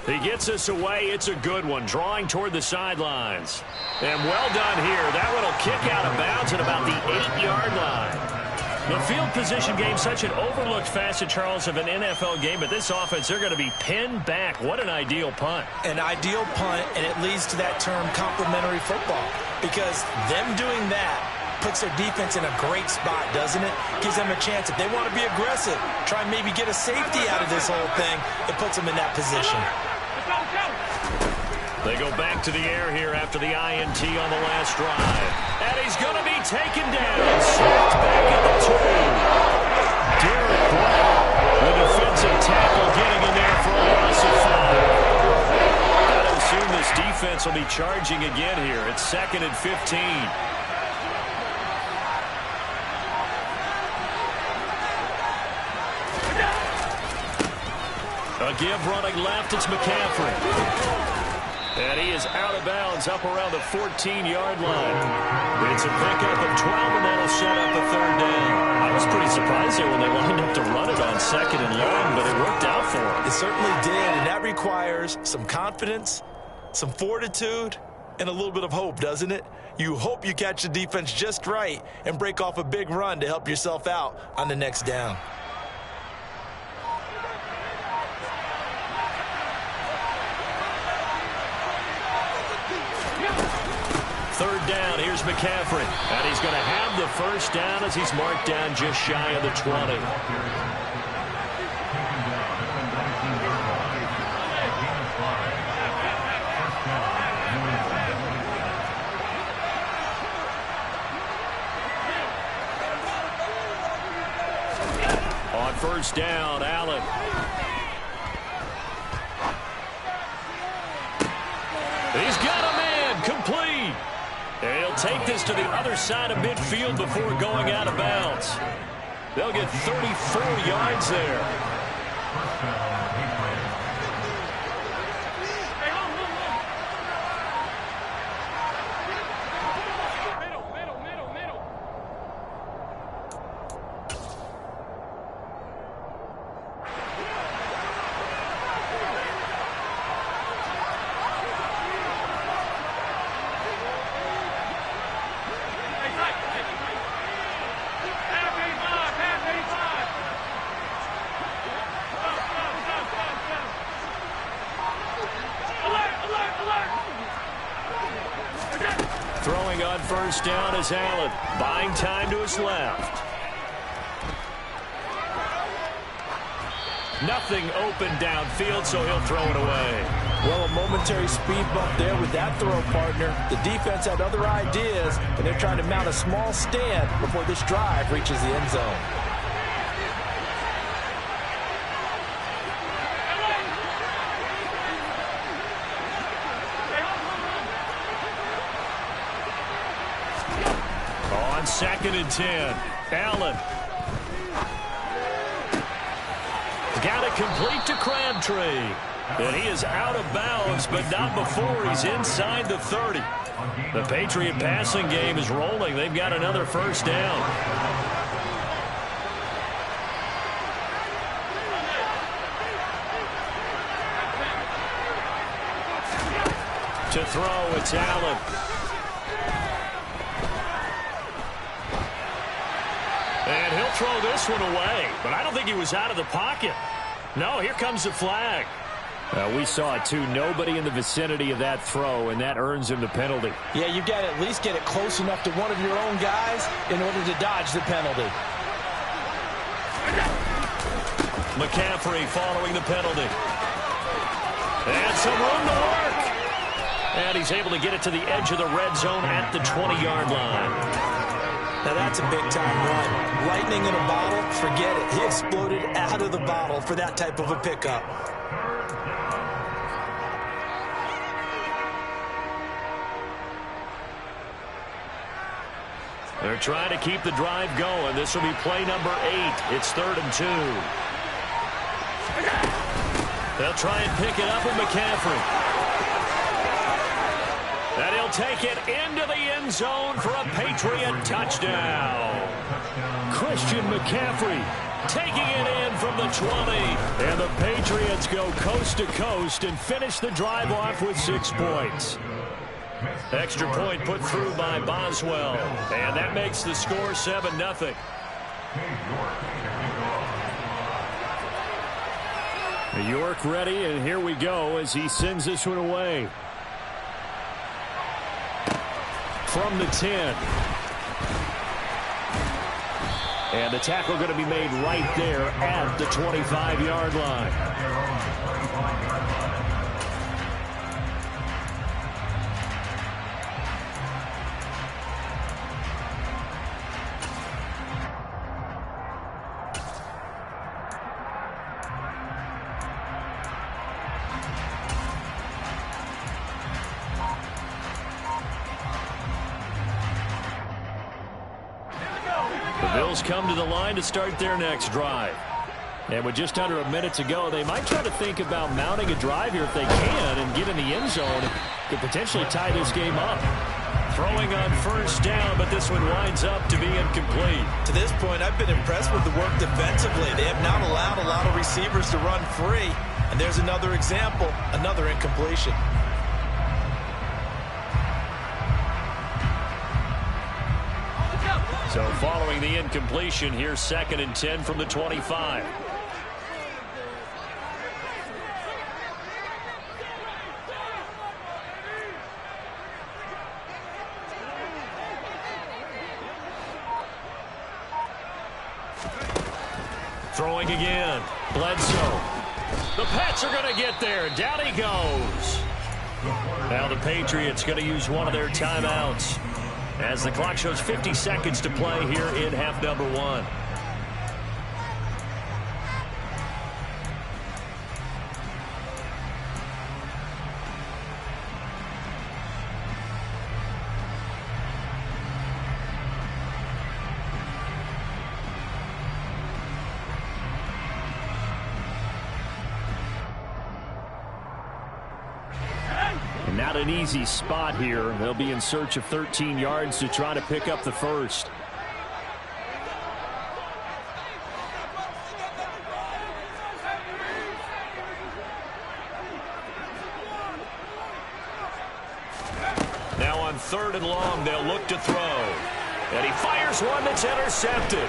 He gets us away. It's a good one, drawing toward the sidelines. And well done here. That one will kick out of bounds at about the 8-yard line. The field position game, such an overlooked facet, Charles, of an NFL game, but this offense, they're going to be pinned back. What an ideal punt. An ideal punt, and it leads to that term complementary football, because them doing that puts their defense in a great spot, doesn't it? Gives them a chance. If they want to be aggressive, try and maybe get a safety out of this whole thing, it puts them in that position. They go back to the air here after the INT on the last drive. And he's going to be taken down. Sacked back at the 2. Derek Brown, the defensive tackle, getting in there for a loss of 5. Got to assume this defense will be charging again here. It's 2nd and 15. A give running left, it's McCaffrey. And he is out of bounds up around the 14-yard line. It's a pickup of 12, and that'll set up a 3rd down. I was pretty surprised there when they lined up to run it on 2nd and long, but it worked out for them. It certainly did, and that requires some confidence, some fortitude, and a little bit of hope, doesn't it? You hope you catch the defense just right and break off a big run to help yourself out on the next down. Third down, here's McCaffrey. And he's going to have the first down as he's marked down just shy of the 20. On first down, Allen. He's got a man, complete. And he'll take this to the other side of midfield before going out of bounds. They'll get 34 yards there. Throwing on first down is Allen. Buying time to his left. Nothing open downfield, so he'll throw it away. Well, a momentary speed bump there with that throw, partner. The defense had other ideas, and they're trying to mount a small stand before this drive reaches the end zone. On 2nd and 10, Allen. Got it complete to Crabtree. And he is out of bounds, but not before he's inside the 30. The Patriot passing game is rolling. They've got another first down. To throw, it's Allen. And he'll throw this one away, but I don't think he was out of the pocket. No, here comes the flag. We saw it too. Nobody in the vicinity of that throw, and that earns him the penalty. Yeah, you've got to at least get it close enough to one of your own guys in order to dodge the penalty. McCaffrey following the penalty. And some room to work. And he's able to get it to the edge of the red zone at the 20-yard line. Now that's a big-time run. Lightning in a bottle, forget it. He exploded out of the bottle for that type of a pickup. They're trying to keep the drive going. This will be play number 8. It's 3rd and 2. They'll try and pick it up with McCaffrey. And he'll take it into the end zone for a Patriot touchdown. Christian McCaffrey taking it in from the 20. And the Patriots go coast to coast and finish the drive off with 6 points. Extra point put through by Boswell. And that makes the score 7-0. York ready, and here we go as he sends this one away. From the 10. And the tackle going to be made right there at the 25-yard line. The Bills come to the line to start their next drive. And with just under a minute to go, they might try to think about mounting a drive here if they can and get in the end zone. Could potentially tie this game up. Throwing on first down, but this one winds up to be incomplete. To this point, I've been impressed with the work defensively. They have not allowed a lot of receivers to run free. And there's another example, another incompletion. So following the incompletion, here's 2nd and 10 from the 25. Throwing again. Bledsoe. The Pats are going to get there. Down he goes. Now the Patriots going to use one of their timeouts as the clock shows 50 seconds to play here in half number 1. Not an easy spot here. They'll be in search of 13 yards to try to pick up the first. Now on 3rd and long, they'll look to throw. And he fires one that's intercepted.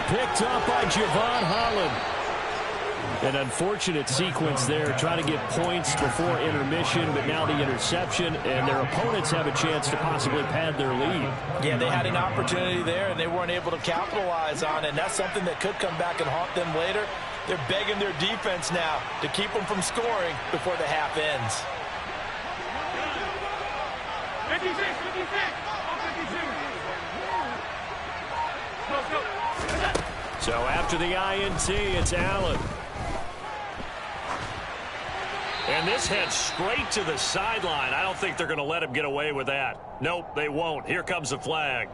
Picked up by Javon Holland. An unfortunate sequence there, trying to get points before intermission, but now the interception, and their opponents have a chance to possibly pad their lead. Yeah, they had an opportunity there, and they weren't able to capitalize on it, and that's something that could come back and haunt them later. They're begging their defense now to keep them from scoring before the half ends. 56, 52. So after the INT, it's Allen. And this heads straight to the sideline. I don't think they're going to let him get away with that. Nope, they won't. Here comes the flag.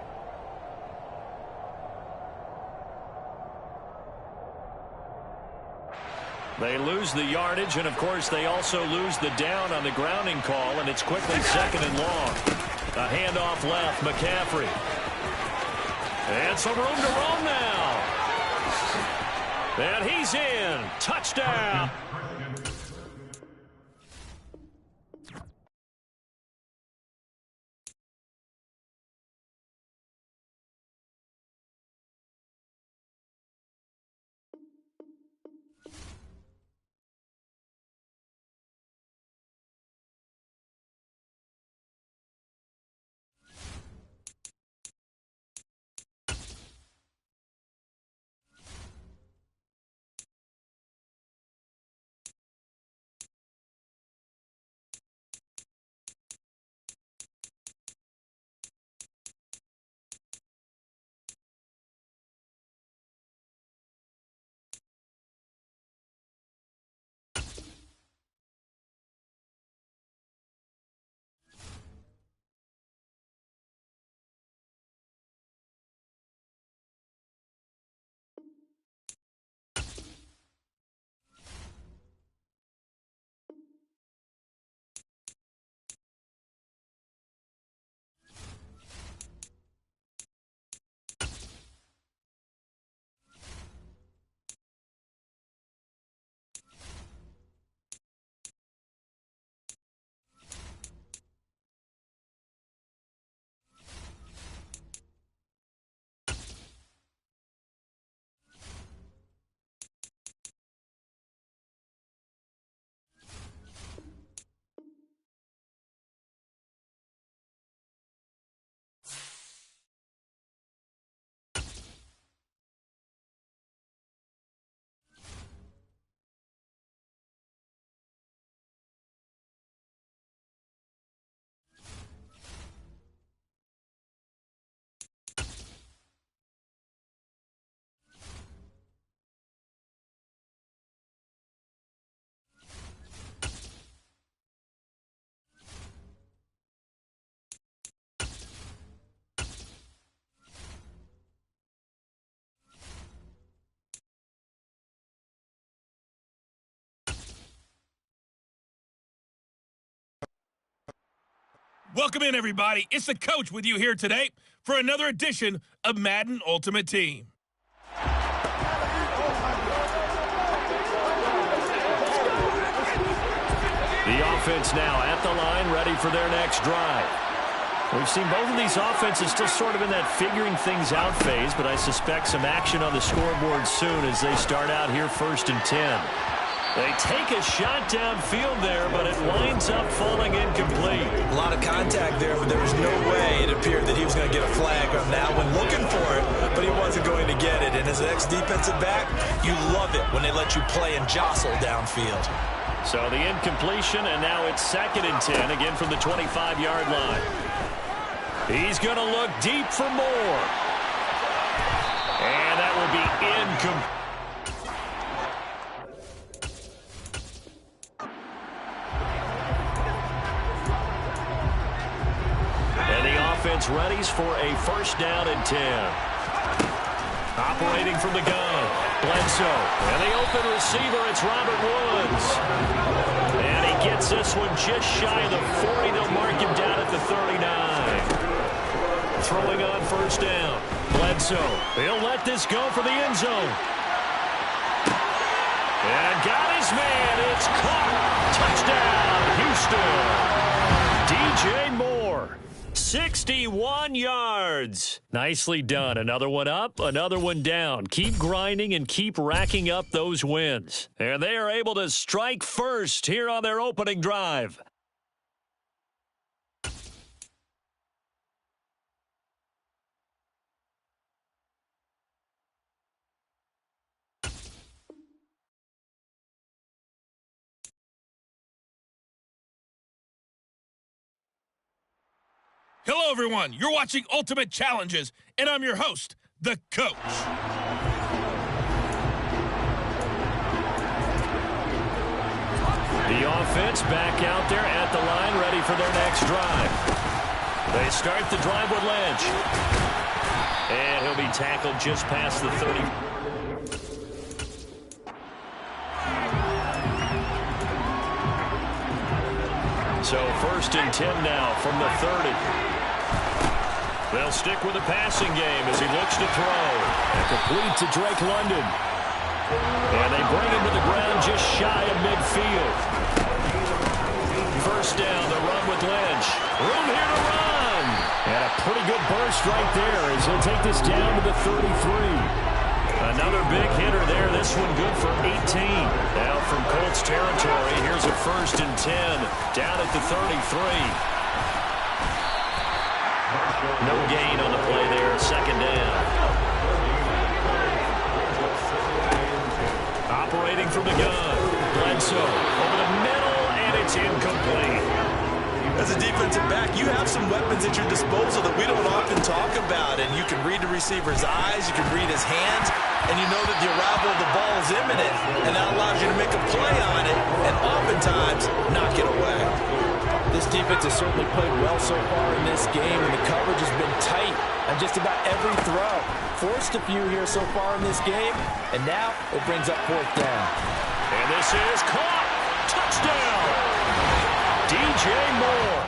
They lose the yardage, and, of course, they also lose the down on the grounding call, and it's quickly 2nd and long. A handoff left, McCaffrey. And some room to roam now. And he's in. Touchdown. Welcome in, everybody. It's the coach with you here today for another edition of Madden Ultimate Team. The offense now at the line, ready for their next drive. We've seen both of these offenses still sort of in that figuring things out phase, but I suspect some action on the scoreboard soon as they start out here 1st and 10. They take a shot downfield there, but it winds up falling incomplete. A lot of contact there, but there was no way it appeared that he was going to get a flag on that one. Looking for it, but he wasn't going to get it. And as an ex-defensive back, you love it when they let you play and jostle downfield. So the incompletion, and now it's 2nd and 10, again from the 25-yard line. He's going to look deep for more. And that will be incomplete. And the offense readies for a 1st down and 10. Operating from the gun, Bledsoe. And the open receiver, it's Robert Woods. And he gets this one just shy of the 40. They'll mark him down at the 39. Throwing on 1st down. Bledsoe. He'll let this go for the end zone. And got his man. It's caught. Touchdown, Houston. DJ Moore. 61 yards. Nicely done. Another one up, another one down. Keep grinding and keep racking up those wins. And they are able to strike first here on their opening drive. Hello, everyone. You're watching Ultimate Challenges, and I'm your host, the coach. The offense back out there at the line, ready for their next drive. They start the drive with Lynch. And he'll be tackled just past the 30. So 1st and 10 now from the 30. They'll stick with the passing game as he looks to throw. And complete to Drake London. And they bring him to the ground just shy of midfield. 1st down, the run with Lynch. Room here to run. And a pretty good burst right there as he'll take this down to the 33. Another big hitter there. This one good for 18. Now from Colts territory, here's a 1st and 10 down at the 33. No gain on the play there. 2nd down. Operating from the gun. Bledsoe over the middle, and it's incomplete. As a defensive back, you have some weapons at your disposal that we don't often talk about. And you can read the receiver's eyes, you can read his hands, and you know that the arrival of the ball is imminent. And that allows you to make a play on it, and oftentimes knock it away. This defense has certainly played well so far in this game, and the coverage has been tight on just about every throw. Forced a few here so far in this game, and now it brings up 4th down. And this is caught. Touchdown. DJ Moore.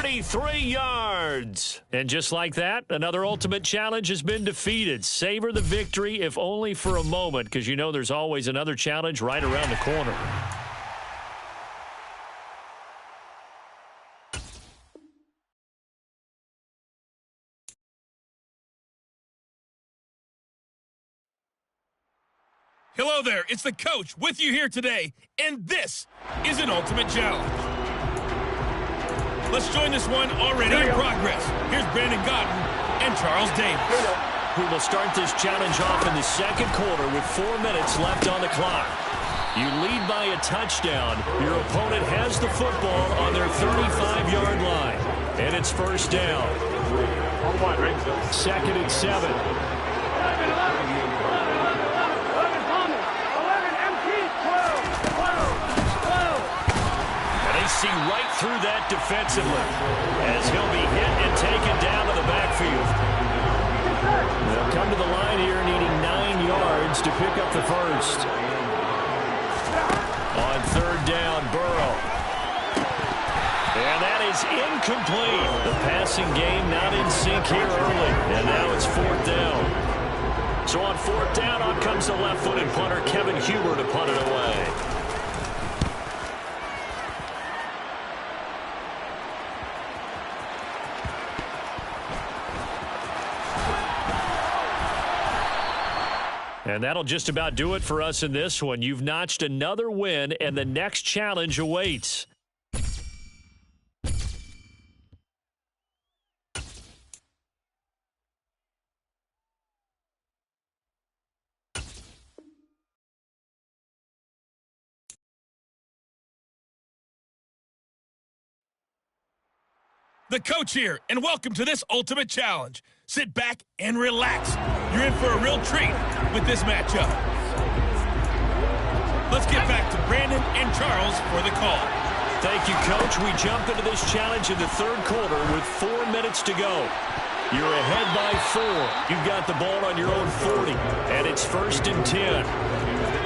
33 yards. And just like that, another Ultimate Challenge has been defeated. Savor the victory, if only for a moment, because you know there's always another challenge right around the corner. Hello there. It's the coach with you here today, and this is an Ultimate Challenge. Let's join this one already in progress. Here's Brandon Godden and Charles Davis. Who will start this challenge off in the 2nd quarter with 4 minutes left on the clock. You lead by a touchdown. Your opponent has the football on their 35-yard line. And it's 1st down. 2nd and 7. See right through that defensively as he'll be hit and taken down to the backfield. They'll come to the line here needing 9 yards to pick up the 1st. On 3rd down, Burrow. And that is incomplete. The passing game not in sync here early. And now it's 4th down. So on 4th down, out comes the left-footed punter, Kevin Huber, to punt it away. And that'll just about do it for us in this one. You've notched another win, and the next challenge awaits. The coach here, and welcome to this Ultimate Challenge. Sit back and relax. You're in for a real treat with this matchup. Let's get back to Brandon and Charles for the call. Thank you, Coach. We jump into this challenge in the 3rd quarter with 4 minutes to go. You're ahead by 4. You've got the ball on your own 40, and it's 1st and 10.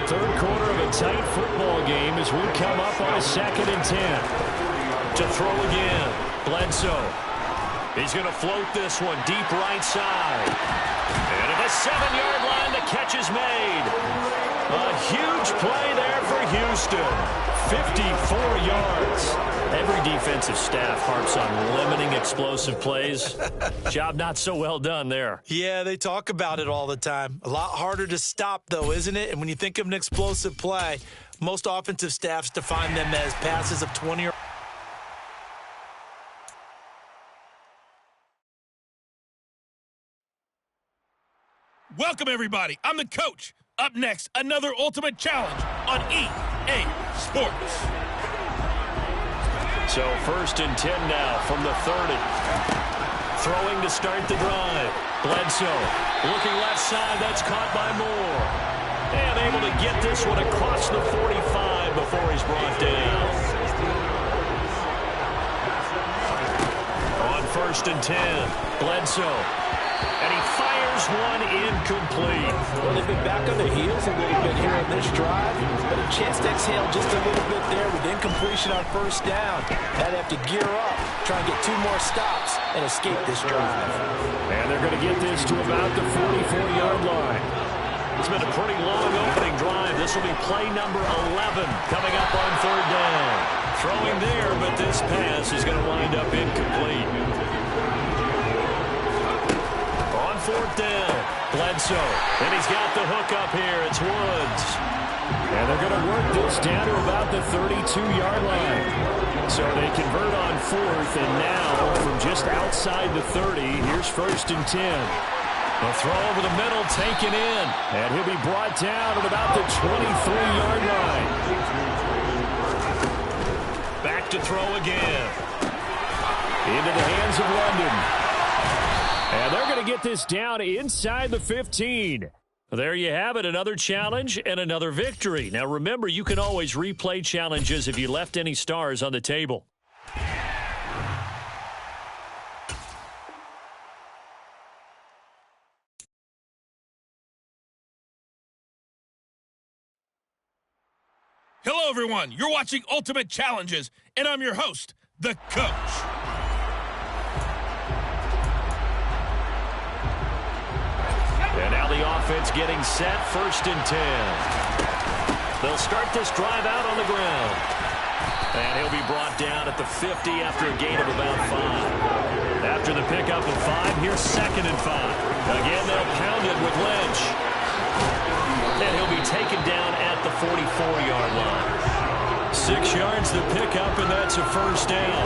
3rd quarter of a tight football game as we come up on a 2nd and 10. To throw again, Bledsoe. He's going to float this one deep right side. And at the 7-yard line, the catch is made. A huge play there for Houston. 54 yards. Every defensive staff harps on limiting explosive plays. Job not so well done there. Yeah, they talk about it all the time. A lot harder to stop, though, isn't it? And when you think of an explosive play, most offensive staffs define them as passes of 20 or Welcome, everybody. I'm the coach. Up next, another Ultimate Challenge on EA Sports. So 1st and 10 now from the 30. Throwing to start the drive. Bledsoe looking left side. That's caught by Moore. And able to get this one across the 45 before he's brought down. On 1st and 10, Bledsoe. And he fires one incomplete. Well, they've been back on their heels a little bit here on this drive, but a chance to exhale just a little bit there with incompletion on 1st down. They'd have to gear up, try and get 2 more stops, and escape this drive. And they're going to get this to about the 44-yard line. It's been a pretty long opening drive. This will be play number 11 coming up on 3rd down. Throwing there, but this pass is going to wind up incomplete. 4th down, Bledsoe, and he's got the hook up here. It's Woods. And they're going to work this down to about the 32-yard line. So they convert on 4th, and now from just outside the 30, here's 1st and 10. The throw over the middle, taken in, and he'll be brought down at about the 23-yard line. Back to throw again. Into the hands of London. And they're going to get this down inside the 15. There you have it, another challenge and another victory. Now remember, you can always replay challenges if you left any stars on the table. Hello, everyone. You're watching Ultimate Challenges, and I'm your host, the coach. And now the offense getting set, 1st and 10. They'll start this drive out on the ground. And he'll be brought down at the 50 after a gain of about 5. After the pickup of 5, here's 2nd and 5. Again, they'll pound it with Lynch. And he'll be taken down at the 44-yard line. 6 yards the pickup, and that's a 1st down.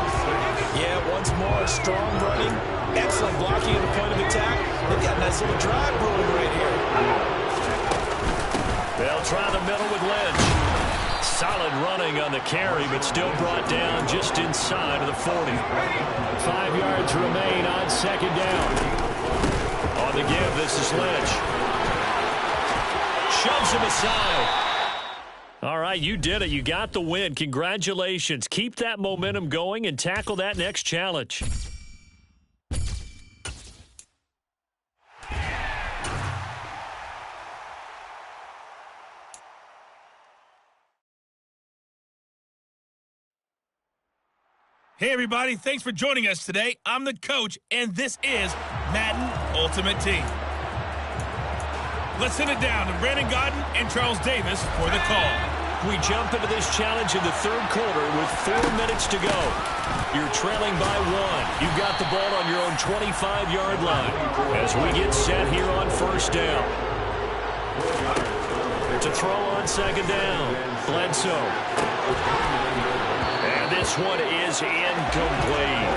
Yeah, once more, strong running. Excellent blocking at the point of attack. They've got a nice little drive brewing right here. They'll try the middle with Lynch. Solid running on the carry, but still brought down just inside of the 40. 5 yards remain on 2nd down. On the give, this is Lynch. Shoves him aside. All right, you did it. You got the win. Congratulations. Keep that momentum going and tackle that next challenge. Hey, everybody. Thanks for joining us today. I'm the coach, and this is Madden Ultimate Team. Let's send it down to Brandon Gaudin and Charles Davis for the call. We jump into this challenge in the third quarter with 4 minutes to go. You're trailing by 1. You've got the ball on your own 25-yard line as we get set here on first down. To throw on second down, Bledsoe. And this one is incomplete.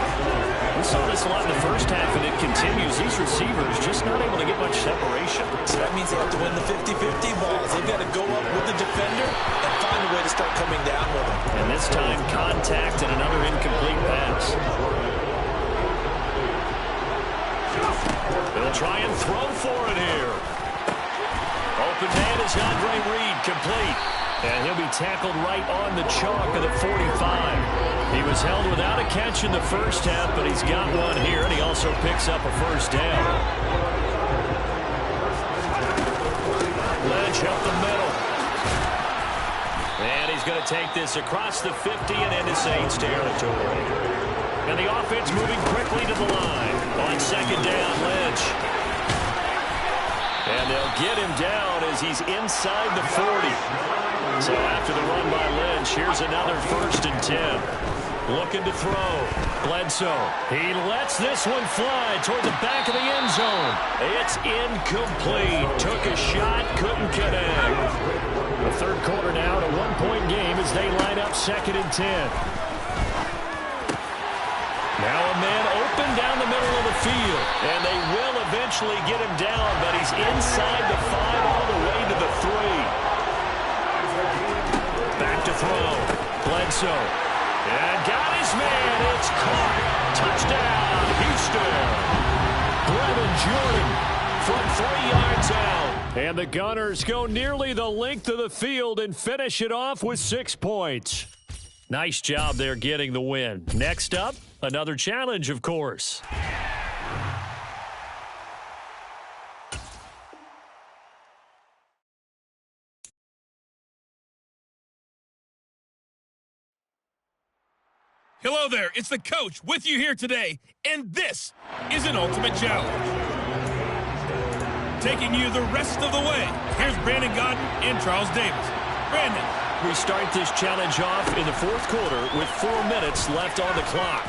We saw this a lot in the first half, and it continues. These receivers just not able to get much separation. So that means they have to win the 50-50 balls. They've got to go up with the defender and find a way to start coming down with them. And this time, contact and another incomplete pass. They'll try and throw for it here. Open man is Andre Reed, complete. And he'll be tackled right on the chalk of the 45. He was held without a catch in the first half, but he's got one here, and he also picks up a first down. Lynch up the middle. And he's going to take this across the 50 and into Saints territory. And the offense moving quickly to the line. On second down, Lynch. And they'll get him down as he's inside the 40. So after the run by Lynch, here's another 1st and 10. Looking to throw. Bledsoe. He lets this one fly toward the back of the end zone. It's incomplete. Took a shot, couldn't connect. The third quarter now at a 1-point game as they line up 2nd and 10. Now a man open down the middle of the field. And they will eventually get him down, but he's inside the 5 all the way to the 3. Back to throw. Bledsoe. And got his man. It's caught. Touchdown, Houston. Brevin Jordan from 3 yards out. And the Gunners go nearly the length of the field and finish it off with 6 points. Nice job there getting the win. Next up, another challenge, of course. Hello there, it's the coach with you here today, and this is an Ultimate Challenge. Taking you the rest of the way, here's Brandon Gaudin and Charles Davis. Brandon. We start this challenge off in the fourth quarter with 4 minutes left on the clock.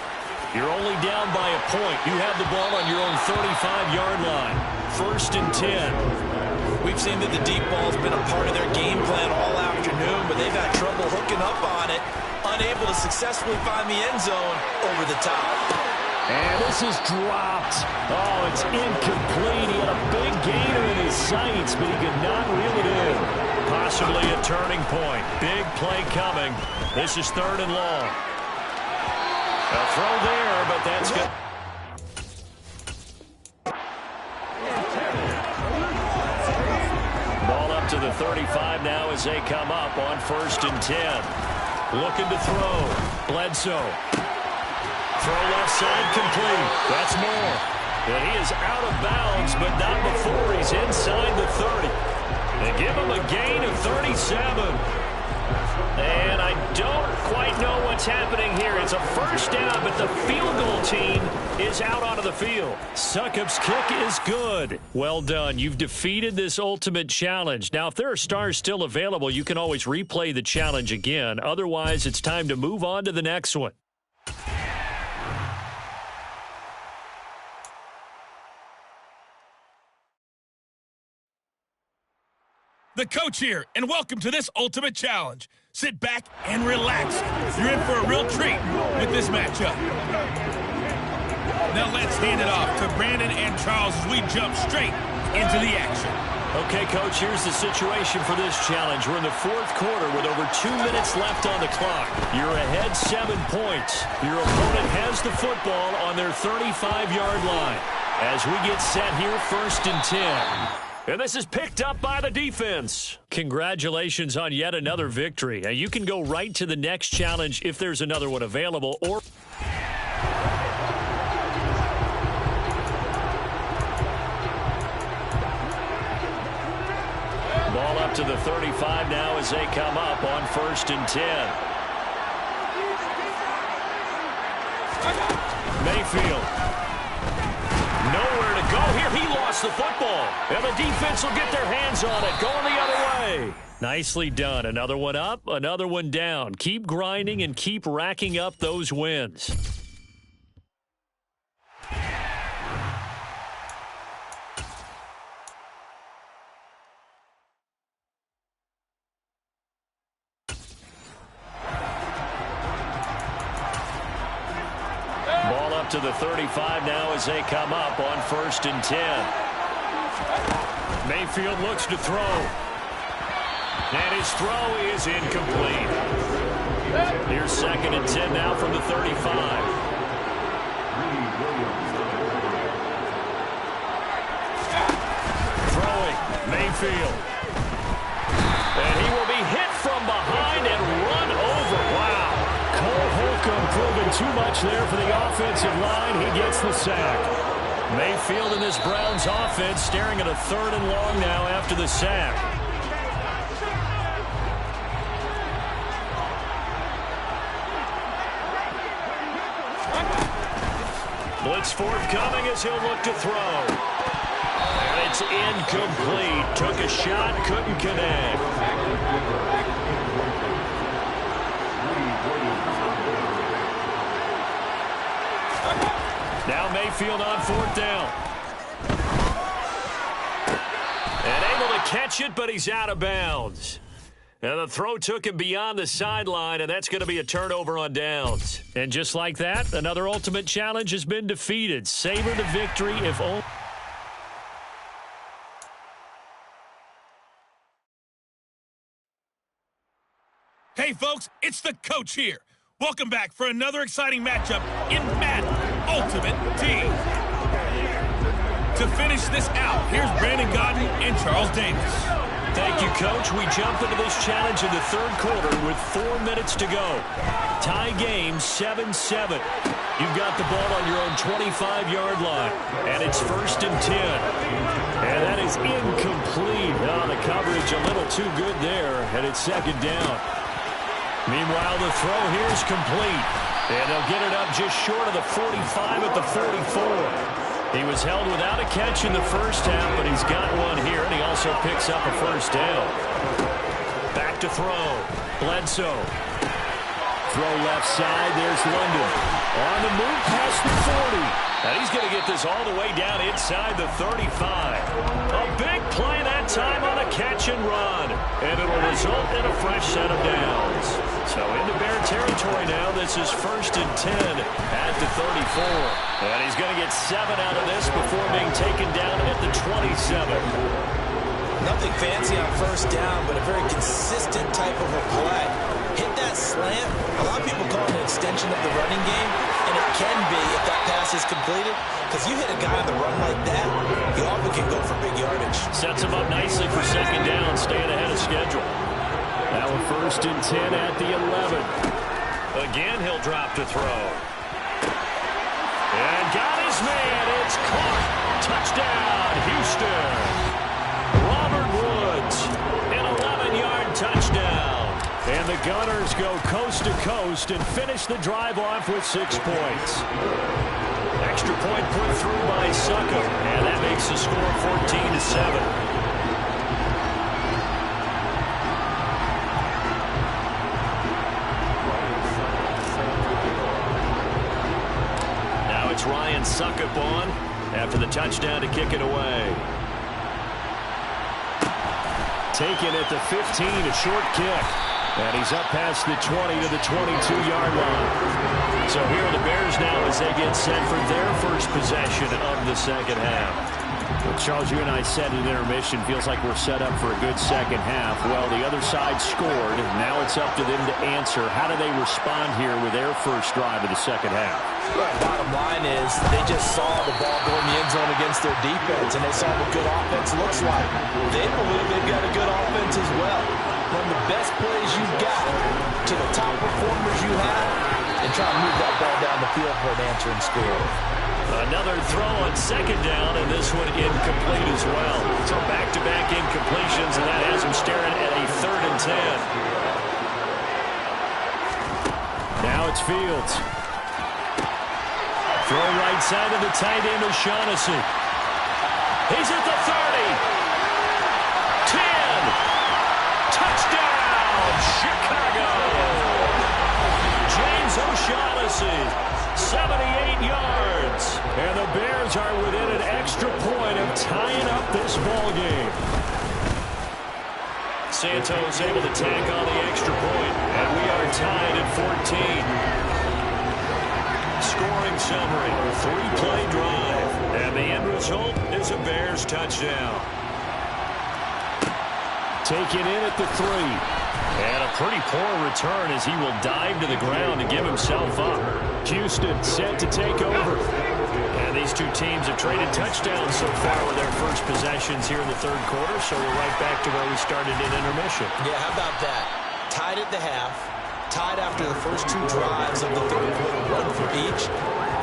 You're only down by a point. You have the ball on your own 35-yard line. 1st and 10. We've seen that the deep ball's been a part of their game plan all afternoon, but they've had trouble hooking up on it. Unable to successfully find the end zone over the top. And this is dropped. Oh, it's incomplete. He had a big gainer in his sights, but he could not reel it in. Possibly a turning point. Big play coming. This is 3rd and long. A throw there, but that's good. Ball up to the 35 now as they come up on 1st and 10. Looking to throw. Bledsoe. Throw left side complete. That's more. And he is out of bounds, but not before he's inside the 30. They give him a gain of 37. And I don't quite know what's happening here. It's a first down, but the field goal team is out onto the field. Succop's kick is good. Well done. You've defeated this ultimate challenge. Now, if there are stars still available, you can always replay the challenge again. Otherwise, it's time to move on to the next one. The coach here, and welcome to this Ultimate Challenge. Sit back and relax. You're in for a real treat with this matchup. Now let's hand it off to Brandon and Charles as we jump straight into the action. Okay, Coach, here's the situation for this challenge. We're in the fourth quarter with over 2 minutes left on the clock. You're ahead 7 points. Your opponent has the football on their 35-yard line. As we get set here, 1st and 10. And this is picked up by the defense. Congratulations on yet another victory. Now, you can go right to the next challenge if there's another one available, or... Ball up to the 35 now as they come up on 1st and 10. Mayfield. Nowhere to go here. He lost the football. And the defense will get their hands on it. Going the other way. Nicely done. Another one up, another one down. Keep grinding and keep racking up those wins. Ball up to the 35 now as they come up on 1st and 10. Mayfield looks to throw. And his throw is incomplete. Here's 2nd and 10 now from the 35. Throwing, Mayfield. And he will be hit from behind and run over. Wow. Cole Holcomb proving too much there for the offensive line. He gets the sack. Mayfield in this Browns offense staring at a 3rd and long now after the sack. Blitz forthcoming as he'll look to throw. And it's incomplete. Took a shot, couldn't connect. Now Mayfield on 4th down. And able to catch it, but he's out of bounds. And the throw took him beyond the sideline, and that's going to be a turnover on downs. And just like that, another ultimate challenge has been defeated. Savor the victory if only... Hey, folks, it's the coach here. Welcome back for another exciting matchup in Madden Ultimate Team. To finish this out, here's Brandon Godden and Charles Davis. Thank you, Coach. We jump into this challenge in the 3rd quarter with 4 minutes to go. Tie game 7-7. You've got the ball on your own 25-yard line, and it's 1st and 10. And that is incomplete. Oh, the coverage a little too good there, and it's 2nd down. Meanwhile, the throw here is complete, and they'll get it up just short of the 45 at the 44. He was held without a catch in the 1st half, but he's got one here, and he also picks up a 1st down. Back to throw. Bledsoe. Throw left side. There's London. On the move past the 40. And he's going to get this all the way down inside the 35. A big play that time on a catch and run. And it'll result in a fresh set of downs. So into Bear territory now. This is 1st and 10 at the 34. And he's going to get 7 out of this before being taken down at the 27. Nothing fancy on 1st down, but a very consistent type of a play. Hit that slant. A lot of people call it an extension of the running game, and it can be if that pass is completed, because you hit a guy on the run like that, you often can go for big yardage. Sets him up nicely for 2nd down, staying ahead of schedule. Now a 1st and 10 at the 11. Again, he'll drop to throw. And got his man. It's caught. Touchdown, Houston. Robert Woods, an 11-yard touchdown. And the Gunners go coast to coast and finish the drive off with 6 points. Extra point put through by Suckup, and that makes the score 14-7. Now it's Ryan Suckup on after the touchdown to kick it away. Taken at the 15, a short kick. And he's up past the 20 to the 22-yard line. So here are the Bears now as they get set for their first possession of the 2nd half. Well, Charles, you and I said in intermission, feels like we're set up for a good 2nd half. Well, the other side scored. Now it's up to them to answer. How do they respond here with their first drive of the 2nd half? Well, bottom line is they just saw the ball go in the end zone against their defense, and they saw what good offense looks like. They believe they've got a good offense as well. Run the best plays you've got to the top performers you have and try to move that ball down the field for an answering score. Another throw on 2nd down, and this one incomplete as well. So back-to-back incompletions, and that has him staring at a 3rd and 10. Now it's Fields. Throw right side to the tight end, O'Shaughnessy. He's at the 30. 10. Touchdown, Chicago. James O'Shaughnessy, 78 yards. And the Bears are within an extra point of tying up this ball game. Santos able to tack on the extra point, and we are tied at 14. Scoring summary, 3-play drive, and the end result is a Bears touchdown. Taken in at the 3. And a pretty poor return as he will dive to the ground to give himself up. Houston set to take over. And these two teams have traded touchdowns so far with their first possessions here in the third quarter, so we're right back to where we started in intermission. Yeah, how about that? Tied at the half, tied after the first 2 drives of the third quarter, 1 for each.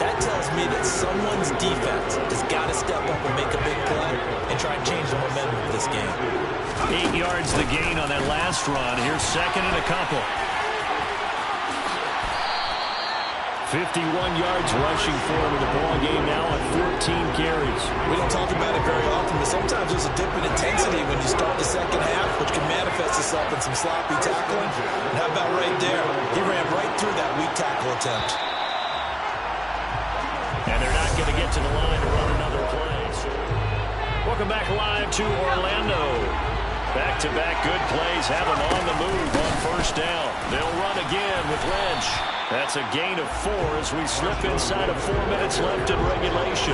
That tells me that someone's defense has got to step up and make a big play and try and change the momentum of this game. 8 yards the gain on that last run. Here's second and a couple. 51 yards rushing for him in the ball game now at 14 carries. We don't talk about it very often, but sometimes there's a dip in intensity when you start the second half, which can manifest itself in some sloppy tackling. And how about right there? He ran right through that weak tackle attempt. And they're not going to get to the line to run another play. Welcome back live to Orlando. Back-to-back good plays have them on the move on first down. They'll run again with Lynch. That's a gain of 4 as we slip inside of 4 minutes left in regulation.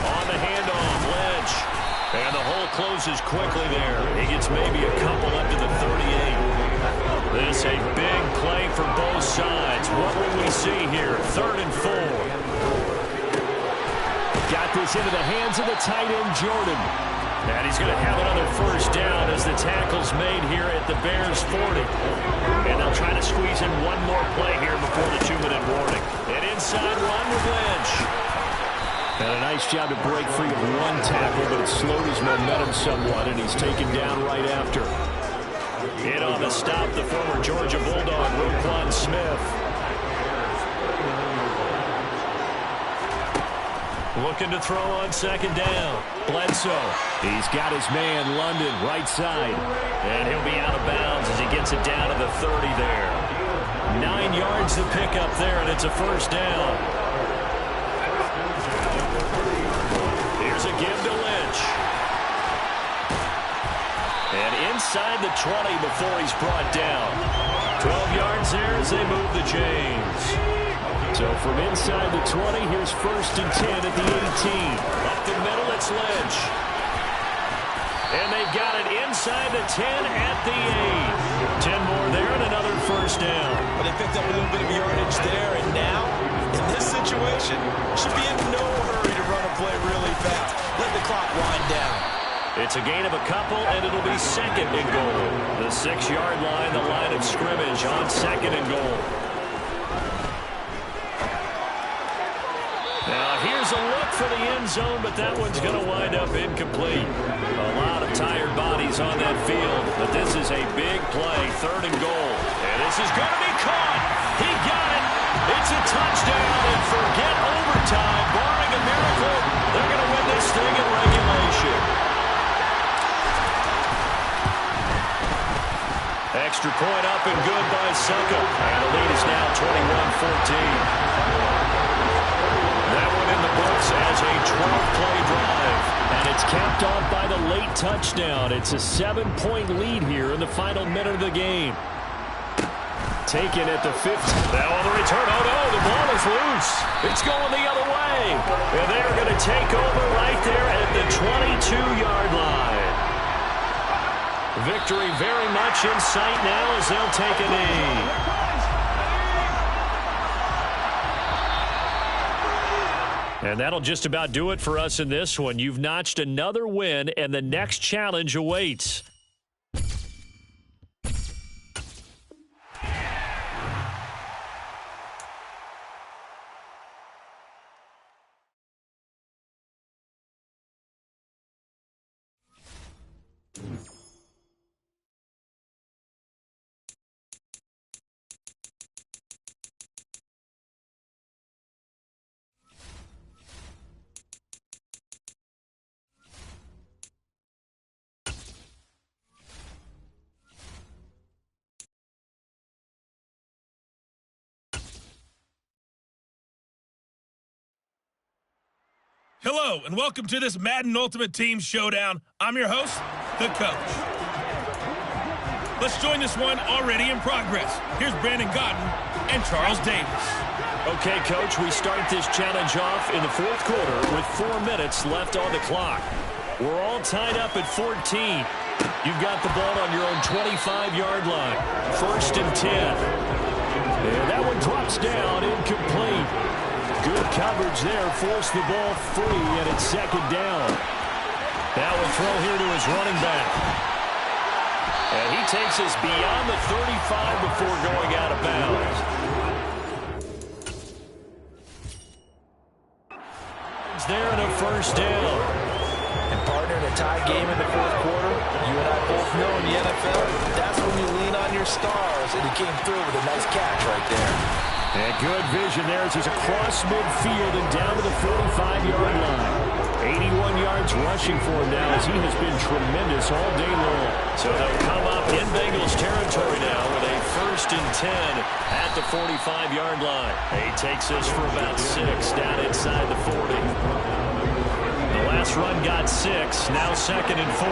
On the handoff, Lynch. And the hole closes quickly there. He gets maybe a couple up to the 38. This a big play for both sides. What will we see here? 3rd and 4. Got this into the hands of the tight end, Jordan. And he's going to have another first down as the tackle's made here at the Bears 40. And they'll try to squeeze in one more play here before the 2-minute warning. An inside run with Lynch. And a nice job to break free of one tackle, but it slowed his momentum somewhat, and he's taken down right after. In on the stop, the former Georgia Bulldog, Roquan Smith. Looking to throw on second down. Bledsoe. He's got his man, London, right side. And he'll be out of bounds as he gets it down to the 30 there. 9 yards to pick up there, and it's a first down. Here's a give to Lynch. And inside the 20 before he's brought down. 12 yards there as they move the chains. So from inside the 20, here's 1st and 10 at the 18. Up the middle, it's Lynch. And they've got it inside the 10 at the 8. 10 more there and another first down. But they picked up a little bit of yardage there, and now, in this situation, should be in no hurry to run a play really fast. Let the clock wind down. It's a gain of a couple, and it'll be 2nd and goal. The 6-yard line, the line of scrimmage on 2nd and goal. Now, here's a look for the end zone, but that one's going to wind up incomplete. A lot of tired bodies on that field, but this is a big play, 3rd and goal. And this is going to be caught. He got it. It's a touchdown, and forget overtime. Barring a miracle, they're going to win this thing in regulation. Extra point up and good by Succa. And the lead is now 21-14. That one in the books as a 12-play drive. And it's capped off by the late touchdown. It's a 7-point lead here in the final minute of the game. Taken at the 50. Now on the return. Oh, no, the ball is loose. It's going the other way. And they're going to take over right there at the 22-yard line. Victory very much in sight now as they'll take a knee. And that'll just about do it for us in this one. You've notched another win, and the next challenge awaits. Hello, and welcome to this Madden Ultimate Team Showdown. I'm your host, the Coach. Let's join this one already in progress. Here's Brandon Godden and Charles Davis. Okay, Coach, we start this challenge off in the fourth quarter with 4 minutes left on the clock. We're all tied up at 14. You've got the ball on your own 25-yard line. 1st and 10. And that one drops down, incomplete. Good coverage there, forced the ball free, and it's 2nd down. That will throw here to his running back. And he takes us beyond the 35 before going out of bounds. It's there in a 1st down. And partner, in a tie game in the fourth quarter, you and I both know in the NFL, that's when you lean on your stars, and he came through with a nice catch right there. And good vision there as he's across midfield and down to the 45-yard line. 81 yards rushing for him now as he has been tremendous all day long. So they'll come up in Bengals territory now with a 1st and 10 at the 45-yard line. He takes us for about 6 down inside the 40. The last run got 6, now 2nd and 4.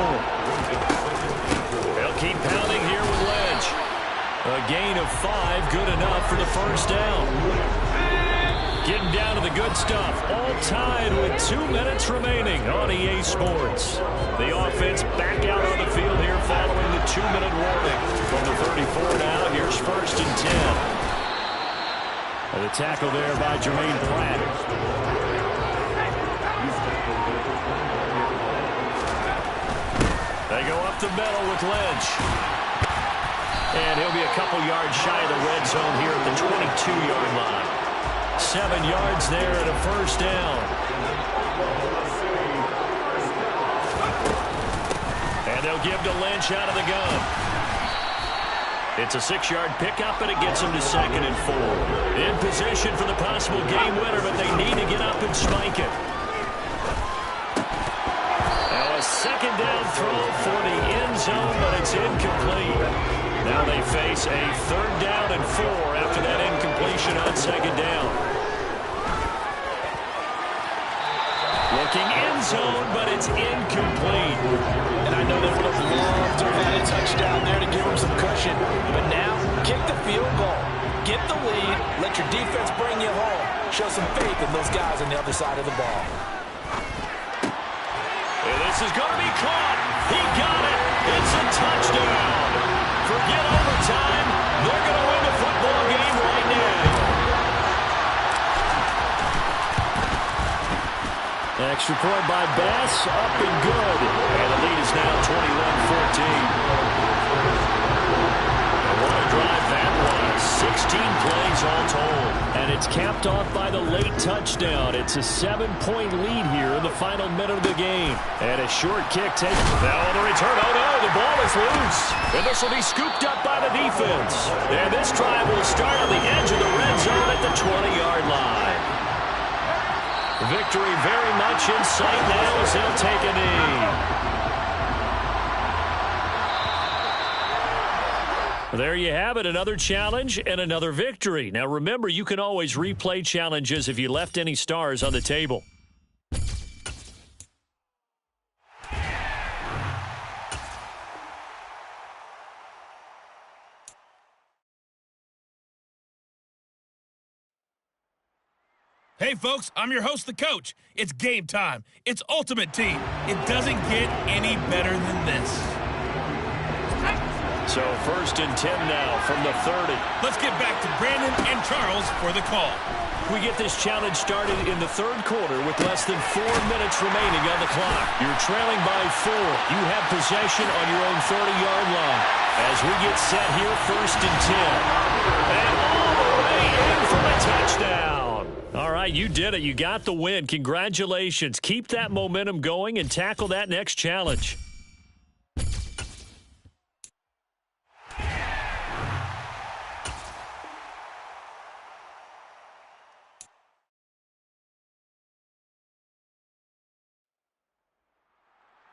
They'll keep pounding here with Ledge. A gain of 5, good enough for the 1st down. Getting down to the good stuff. All tied with 2 minutes remaining on EA Sports. The offense back out on the field here following the 2-minute warning. From the 34 now, here's 1st and 10. And the tackle there by Jermaine Pratt. They go up the middle with Lynch. And he'll be a couple yards shy of the red zone here at the 22-yard line. 7 yards there and a 1st down. And they'll give to Lynch out of the gun. It's a 6-yard pickup, and it gets him to 2nd and 4. In position for the possible game winner, but they need to get up and spike it. Now a 2nd down throw for the end zone, but it's incomplete. Now they face a 3rd down and 4 after that incompletion on 2nd down. Looking end zone, but it's incomplete. And I know they would have loved to have had a touchdown there to give them some cushion. But now, kick the field goal. Get the lead. Let your defense bring you home. Show some faith in those guys on the other side of the ball. And this is going to be caught. He got it. It's a touchdown. Forget overtime. They're going to win the football game right now. Extra point by Bass, up and good. And the lead is now 21-14. What a drive that was. 16 plays all told. And it's capped off by the late touchdown. It's a 7-point lead here in the final minute of the game. And a short kick taken. Now on the return. Oh no, the ball is loose. And this will be scooped up by the defense. And this drive will start on the edge of the red zone at the 20-yard line. Victory very much in sight now as they'll take a knee. There you have it, another challenge and another victory. Now remember, you can always replay challenges if you left any stars on the table. Hey, folks, I'm your host, the Coach. It's game time. It's Ultimate Team. It doesn't get any better than this. So 1st and 10 now from the 30. Let's get back to Brandon and Charles for the call. We get this challenge started in the 3rd quarter with less than 4 minutes remaining on the clock. You're trailing by 4. You have possession on your own 30-yard line. As we get set here, 1st and 10. And all the way in for a touchdown. All right, you did it. You got the win. Congratulations. Keep that momentum going and tackle that next challenge.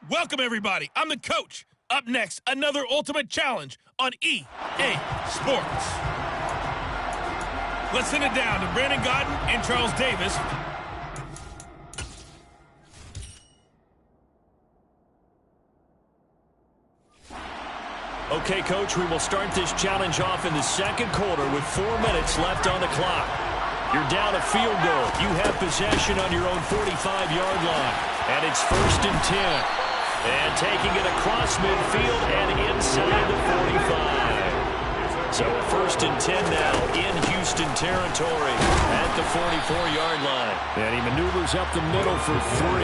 Welcome, everybody. I'm the Coach. Up next, another Ultimate Challenge on EA Sports. Let's send it down to Brandon Godden and Charles Davis. Okay, Coach, we will start this challenge off in the second quarter with 4 minutes left on the clock. You're down a field goal. You have possession on your own 45-yard line. And it's 1st and 10. And taking it across midfield and inside the 45. So 1st and 10 now in Houston territory at the 44-yard line. And he maneuvers up the middle for 3.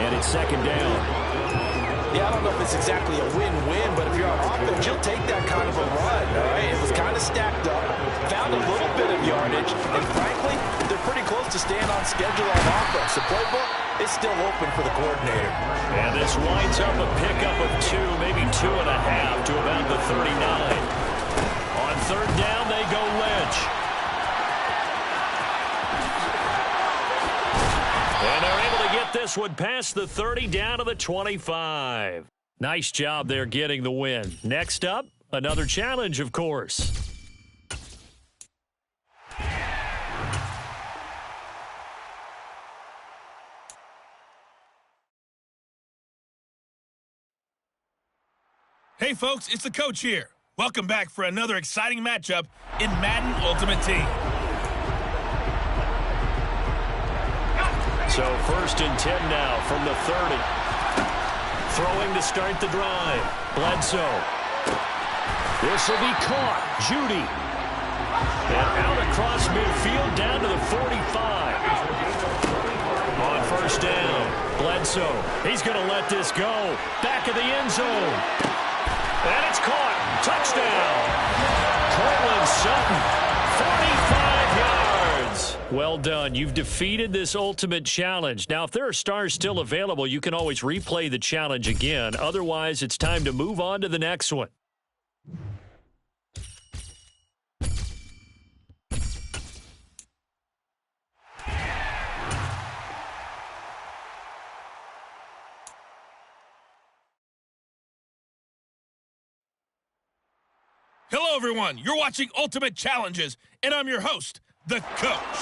And it's 2nd down. Yeah, I don't know if it's exactly a win-win, but if you're on offense, you'll take that kind of a run, all right? It was kind of stacked up, found a little bit of yardage, and frankly, they're pretty close to staying on schedule on offense. The playbook is still open for the coordinator. And this winds up a pickup of 2, maybe 2.5 to about the 39. On 3rd down, they go Lynch. And they're able to get this one past the 30 down to the 25. Nice job there getting the win. Next up, another challenge, of course. Hey, folks, it's the coach here. Welcome back for another exciting matchup in Madden Ultimate Team. So 1st and 10 now from the 30. Throwing to start the drive. Bledsoe. This will be caught. Judy. And out across midfield down to the 45. On 1st down, Bledsoe. He's going to let this go. Back of the end zone. And it's caught. Touchdown. Cortland Sutton. 45 yards. Well done. You've defeated this ultimate challenge. Now, if there are stars still available, you can always replay the challenge again. Otherwise, it's time to move on to the next one. Hello, everyone. You're watching Ultimate Challenges, and I'm your host, the coach.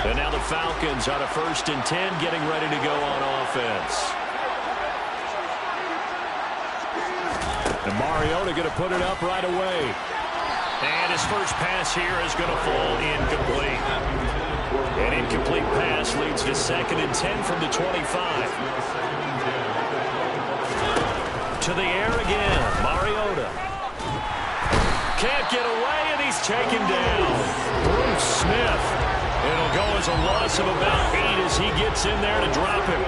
And now the Falcons on a 1st and 10, getting ready to go on offense. And Mariota going to put it up right away. And his first pass here is going to fall incomplete. An incomplete pass leads to 2nd and 10 from the 25. To the air again, Mariota. Can't get away, and he's taken down. Bruce Smith. It'll go as a loss of about 8 as he gets in there to drop him.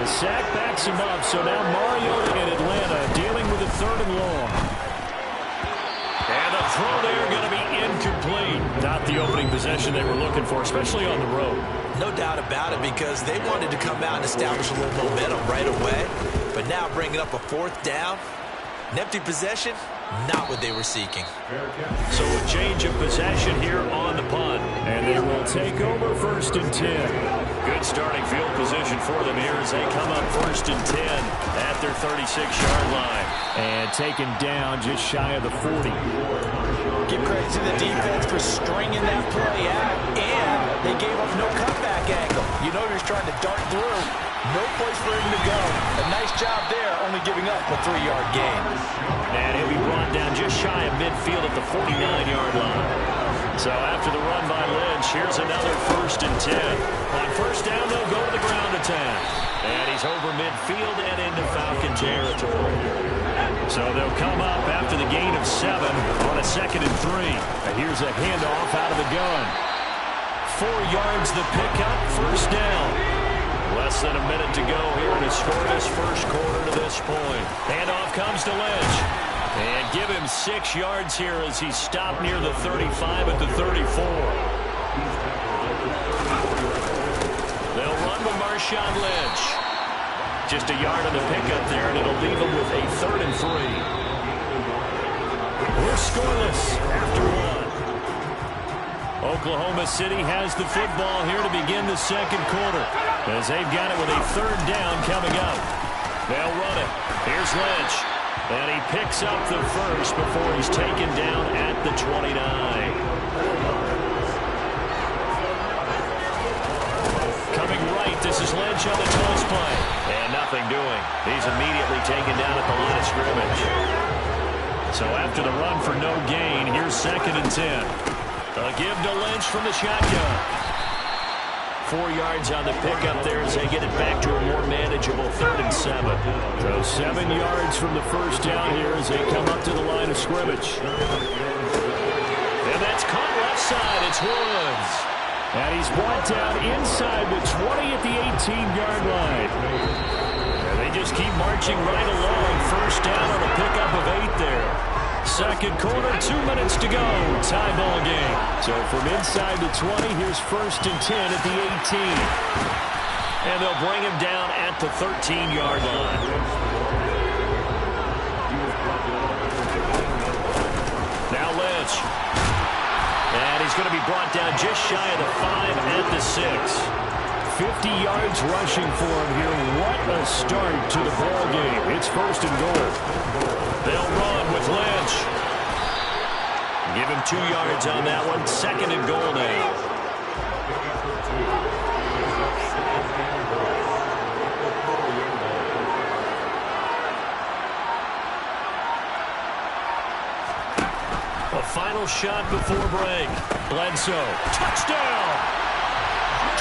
The sack backs him up, so now Mariota in Atlanta dealing with a 3rd and long. And the throw there going to be incomplete. Not the opening possession they were looking for, especially on the road. No doubt about it, because they wanted to come out and establish a little momentum right away. But now bringing up a 4th down, an empty possession, not what they were seeking. So a change of possession here on the punt. And they will take over 1st and 10. Good starting field position for them here as they come up 1st and 10 at their 36-yard line. And taken down just shy of the 40. Give credit to the defense for stringing that play out, and they gave up no cutback angle. You know he's trying to dart through. No place for him to go. A nice job there, only giving up a 3-yard gain. And he'll be brought down just shy of midfield at the 49-yard line. So after the run by Lynch, here's another 1st and 10. On 1st down, they'll go to the ground attack. And he's over midfield and into Falcon territory. So they'll come up after the gain of 7 on a 2nd and 3. And here's a handoff out of the gun. 4 yards the pickup, 1st down. Less than a minute to go here in a scoreless first quarter to this point. Handoff comes to Lynch. And give him 6 yards here as he stopped near the 35 at the 34. They'll run with Marshawn Lynch. Just a yard on the pickup there, and it'll leave him with a 3rd and 3. We're scoreless after 1. Oklahoma City has the football here to begin the second quarter, as they've got it with a 3rd down coming up. They'll run it. Here's Lynch. And he picks up the first before he's taken down at the 29. This is Lynch on the toss play. And nothing doing. He's immediately taken down at the line of scrimmage. So after the run for no gain, here's 2nd and 10. A give to Lynch from the shotgun. 4 yards on the pickup there as they get it back to a more manageable 3rd and 7. So 7 yards from the first down here as they come up to the line of scrimmage. And that's caught left side. It's Woods. And he's brought down inside the 20 at the 18-yard line. And they just keep marching right along. First down on a pickup of 8 there. Second quarter, 2 minutes to go. Tie ball game. So from inside the 20, here's 1st and 10 at the 18. And they'll bring him down at the 13-yard line. Now Lynch. And he's going to be brought down just shy of the 5 at the 6. 50 yards rushing for him here. What a start to the ball game. It's 1st and goal. They'll run with Lynch. Give him 2 yards on that one. 2nd and goal now. A final shot before break. Bledsoe. Touchdown!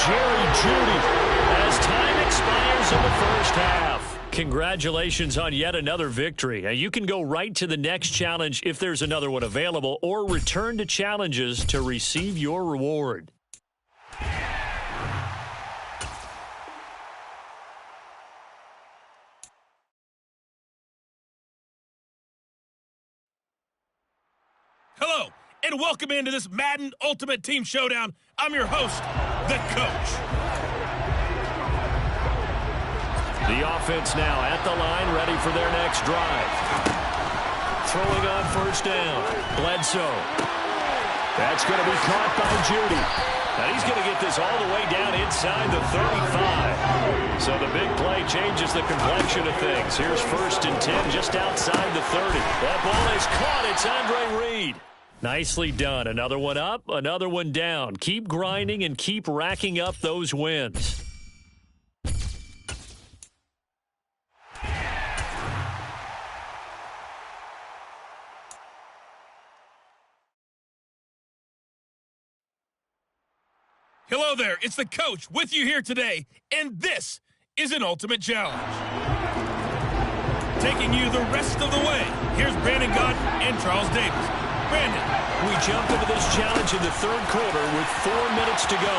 Jerry Jeudy as time expires in the first half. Congratulations on yet another victory. Now, you can go right to the next challenge if there's another one available, or return to challenges to receive your reward. Hello, and welcome into this Madden Ultimate Team Showdown. I'm your host, the Coach. The offense now at the line, ready for their next drive. Throwing on first down. Bledsoe. That's going to be caught by Jeudy. Now he's going to get this all the way down inside the 35. So the big play changes the complexion of things. Here's 1st and 10 just outside the 30. That ball is caught. It's Andre Reed. Nicely done. Another one up, another one down. Keep grinding and keep racking up those wins. Hello there, it's the Coach with you here today, and this is an Ultimate Challenge. Taking you the rest of the way, here's Brandon Gott and Charles Davis. Brandon. We jump into this challenge in the 3rd quarter with 4 minutes to go.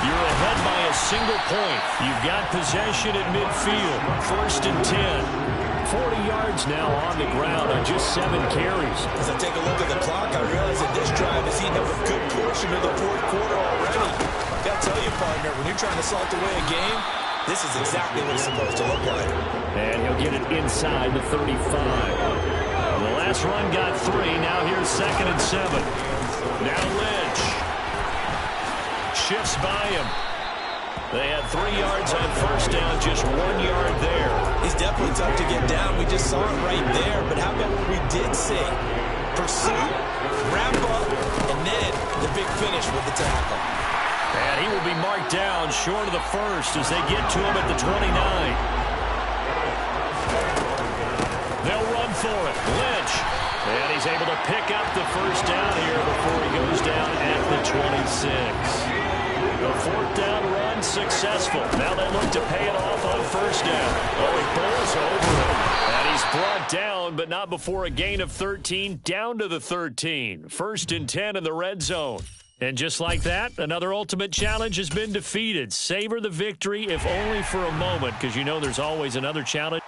You're ahead by a single point. You've got possession at midfield. 1st and 10. 40 yards now on the ground on just 7 carries. As I take a look at the clock, I realize that this drive has eaten up a good portion of the 4th quarter already. Got to tell you, partner, when you're trying to salt away a game, this is exactly what it's supposed to look like. And he'll get it inside the 35. The last run got 3. Now here's 2nd and 7. Now Lynch. Shifts by him. They had 3 yards on first down, just 1 yard there. He's definitely tough to get down. We just saw it right there. But how about what we did see? Pursuit, wrap up, and then the big finish with the tackle. And he will be marked down short of the first as they get to him at the 29. They'll run for it. Lynch. And he's able to pick up the first down here before he goes down at the 26. The 4th down run successful. Now they look to pay it off on first down. Oh, he bowls over him. And he's brought down, but not before a gain of 13, down to the 13. 1st and 10 in the red zone. And just like that, another Ultimate Challenge has been defeated. Savor the victory, if only for a moment, because you know there's always another challenge.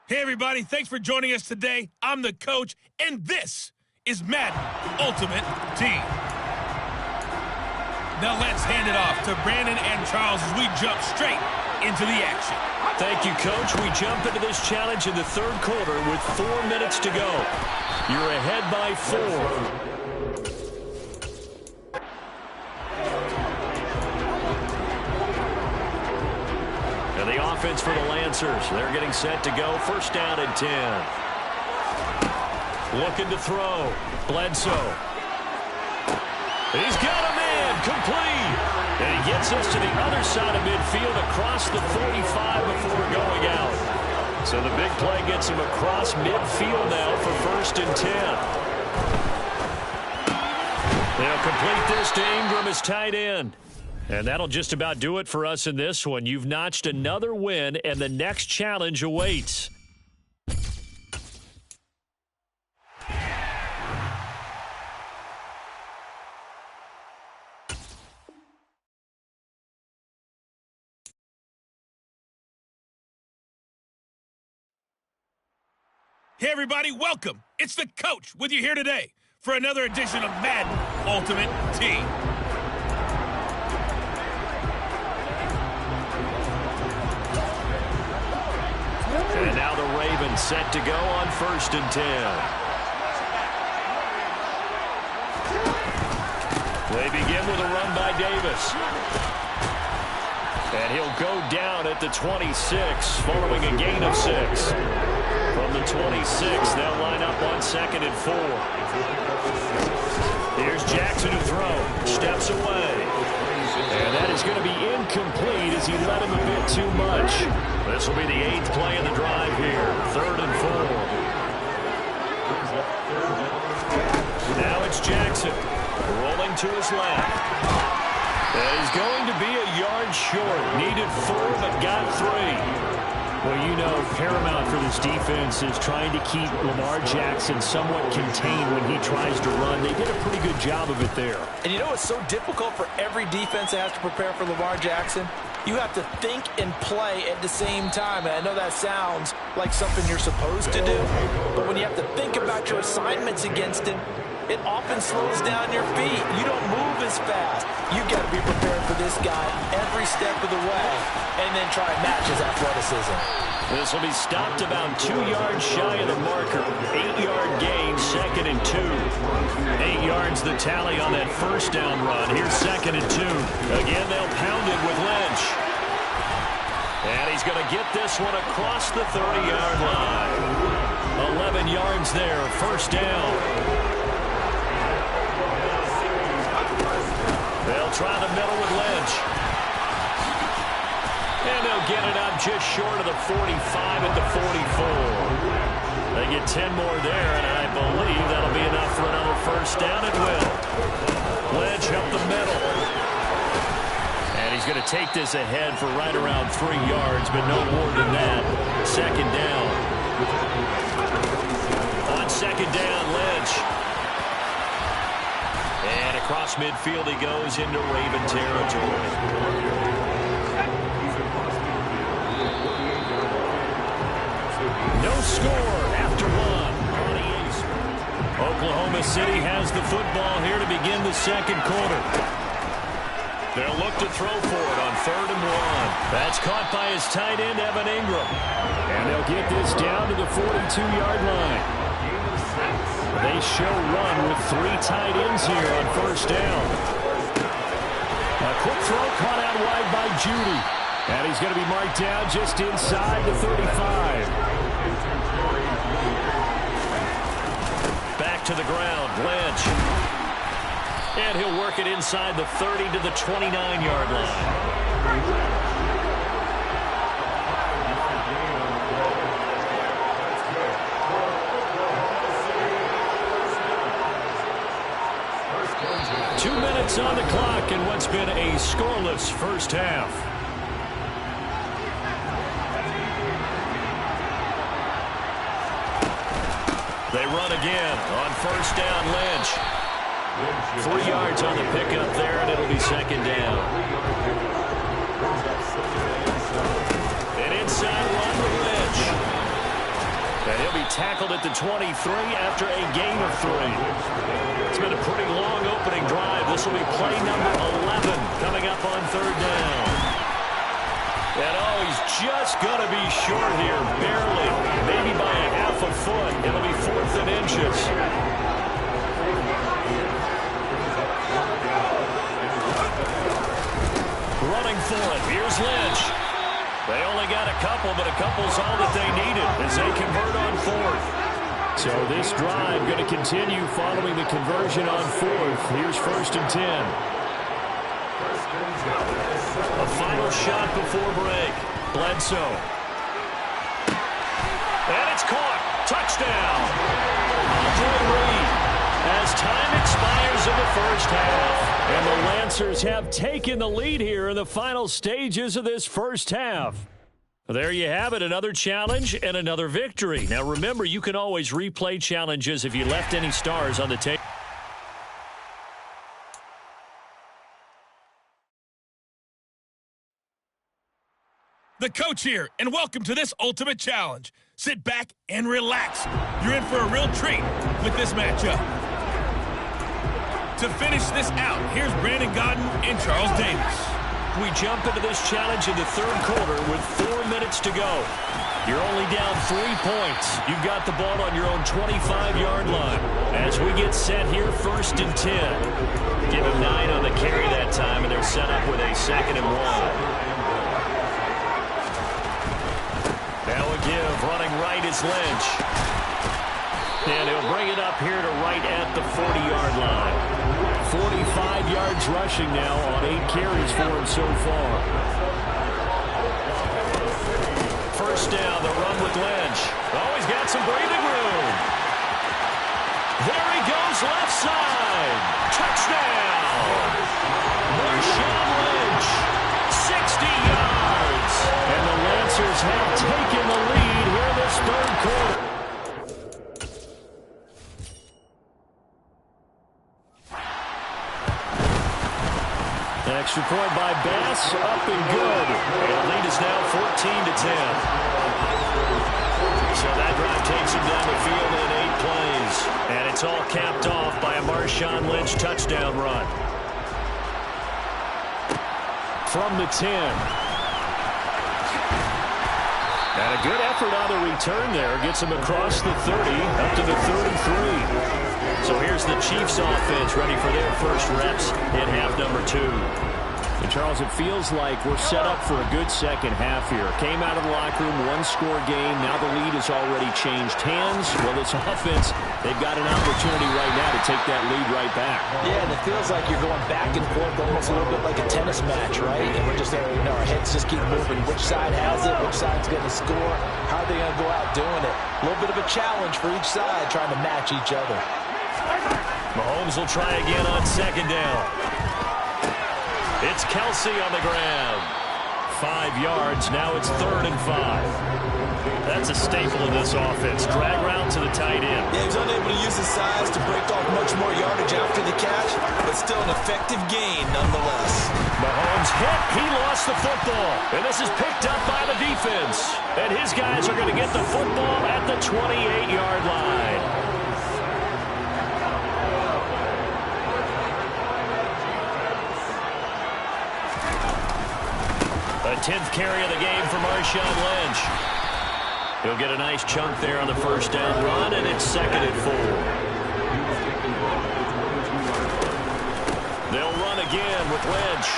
Hey everybody, thanks for joining us today. I'm the Coach, and this is Madden Ultimate Team. Now let's hand it off to Brandon and Charles as we jump straight into the action. Thank you, Coach. We jump into this challenge in the 3rd quarter with 4 minutes to go. You're ahead by 4. The offense for the Lancers. They're getting set to go. First down and 10. Looking to throw. Bledsoe. He's got a man. Complete. And he gets us to the other side of midfield across the 45 before going out. So the big play gets him across midfield now for 1st and 10. They'll complete this to Ingram as tight end. And that'll just about do it for us in this one. You've notched another win, and the next challenge awaits. Hey, everybody, welcome. It's the coach with you here today for another edition of Madden Ultimate Team. And now the Ravens set to go on 1st and 10. They begin with a run by Davis. And he'll go down at the 26 following a gain of 6. From the 26, they'll line up on 2nd and 4. Here's Jackson to throw. Steps away. And that is going to be incomplete as he let him a bit too much. This will be the 8th play of the drive here. 3rd and 4. Now it's Jackson. Rolling to his left. And he's going to be a yard short. Needed 4, but got 3. Well, you know, paramount for this defense is trying to keep Lamar Jackson somewhat contained when he tries to run. They did a pretty good job of it there. And you know it's so difficult for every defense that has to prepare for Lamar Jackson? You have to think and play at the same time. And I know that sounds like something you're supposed to do, but when you have to think about your assignments against him, it often slows down your feet. You don't move as fast. You've got to be prepared for this guy every step of the way and then try and match his athleticism. This will be stopped about 2 yards shy of the marker. 8-yard gain, 2nd and 2. 8 yards the tally on that 1st down run. Here's 2nd and 2. Again, they'll pound it with Lynch. And he's going to get this one across the 30-yard line. 11 yards there, 1st down. They'll try the middle with Lynch. And they'll get it up just short of the 45 at the 44. They get 10 more there, and I believe that'll be enough for another 1st down. It will. Lynch up the middle. And he's going to take this ahead for right around 3 yards, but no more than that. 2nd down. On 2nd down, Lynch. And across midfield he goes into Raven territory. No score after 1. Oklahoma City has the football here to begin the 2nd quarter. They'll look to throw for it on 3rd and 1. That's caught by his tight end, Evan Ingram. And they'll get this down to the 42-yard line. They show run with 3 tight ends here on 1st down. A quick throw caught out wide by Judy. And he's going to be marked down just inside the 35. Back to the ground, Lynch. And he'll work it inside the 30 to the 29-yard line. On the clock in what's been a scoreless 1st half. They run again on 1st down, Lynch. 3 yards on the pickup there, and it'll be 2nd down. An inside run with Lynch. And he'll be tackled at the 23 after a gain of 3. It's been a pretty long opening drive. This will be play number 11 coming up on 3rd down. And oh, he's just going to be short here, barely, maybe by a half a foot. It'll be 4th and inches. Running for it. Here's Lynch. They only got a couple, but a couple's all that they needed as they convert on 4th. So this drive going to continue following the conversion on fourth. Here's 1st and 10. A final shot before break. Bledsoe. And it's caught. Touchdown. As time expires in the first half. And the Lancers have taken the lead here in the final stages of this first half. There you have it, another challenge and another victory. Now remember, you can always replay challenges if you left any stars on the table. The coach here, and welcome to this ultimate challenge. Sit back and relax. You're in for a real treat with this matchup. To finish this out, here's Brandon Gaudin and Charles Davis. We jump into this challenge in the third quarter with 4 minutes to go. You're only down 3 points. You've got the ball on your own 25-yard line. As we get set here, 1st and 10. Give him 9 on the carry that time, and they're set up with a 2nd and 1. Now a give, running right is Lynch. And he'll bring it up here to right at the 40-yard line. 45 yards rushing now on 8 carries for him so far. First down, the run with Lynch. Oh, he's got some breathing room. There he goes, left side. Touchdown. Marshawn Lynch, 60 yards. And the Lancers have taken the lead here in this third quarter. Extra point by Bass, up and good. The lead is now 14 to 10. So that drive takes him down the field in 8 plays. And it's all capped off by a Marshawn Lynch touchdown run. From the 10. And a good effort on the return there. Gets him across the 30, up to the 33. So here's the Chiefs offense ready for their first reps in half number 2. And Charles, it feels like we're set up for a good second half here. Came out of the locker room, 1-score game. Now the lead has already changed hands. Well, this offense, they've got an opportunity right now to take that lead right back. Yeah, and it feels like you're going back and forth almost a little bit like a tennis match, right? And we're just, our heads just keep moving. Which side has it? Which side's going to score? How are they going to go out doing it? A little bit of a challenge for each side, trying to match each other. Mahomes will try again on 2nd down. It's Kelsey on the ground. 5 yards. Now it's 3rd and 5. That's a staple of this offense. Drag route to the tight end. Yeah, he was unable to use his size to break off much more yardage after the catch, but still an effective gain nonetheless. Mahomes hit. He lost the football. And this is picked up by the defense. And his guys are going to get the football at the 28-yard line. A 10th carry of the game for Marshawn Lynch. He'll get a nice chunk there on the first down run, and it's 2nd and 4. They'll run again with Lynch.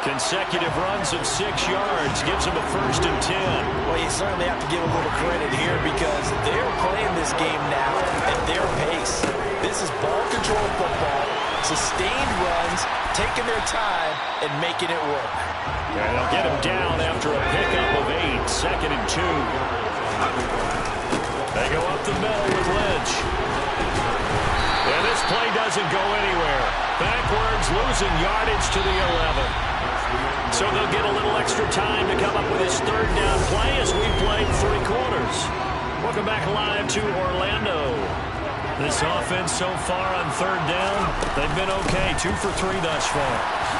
Consecutive runs of 6 yards gives him a 1st and 10. Well, you certainly have to give a little credit here because they're playing this game now at their pace. This is ball control football, sustained runs, taking their time and making it work. And they'll get him down after a pickup of 8, 2nd and 2. They go up the middle with Lynch. And this play doesn't go anywhere. Backwards, losing yardage to the 11. So they'll get a little extra time to come up with his 3rd down play as we played 3 quarters. Welcome back live to Orlando. This offense so far on 3rd down, they've been okay. 2 for 3 thus far.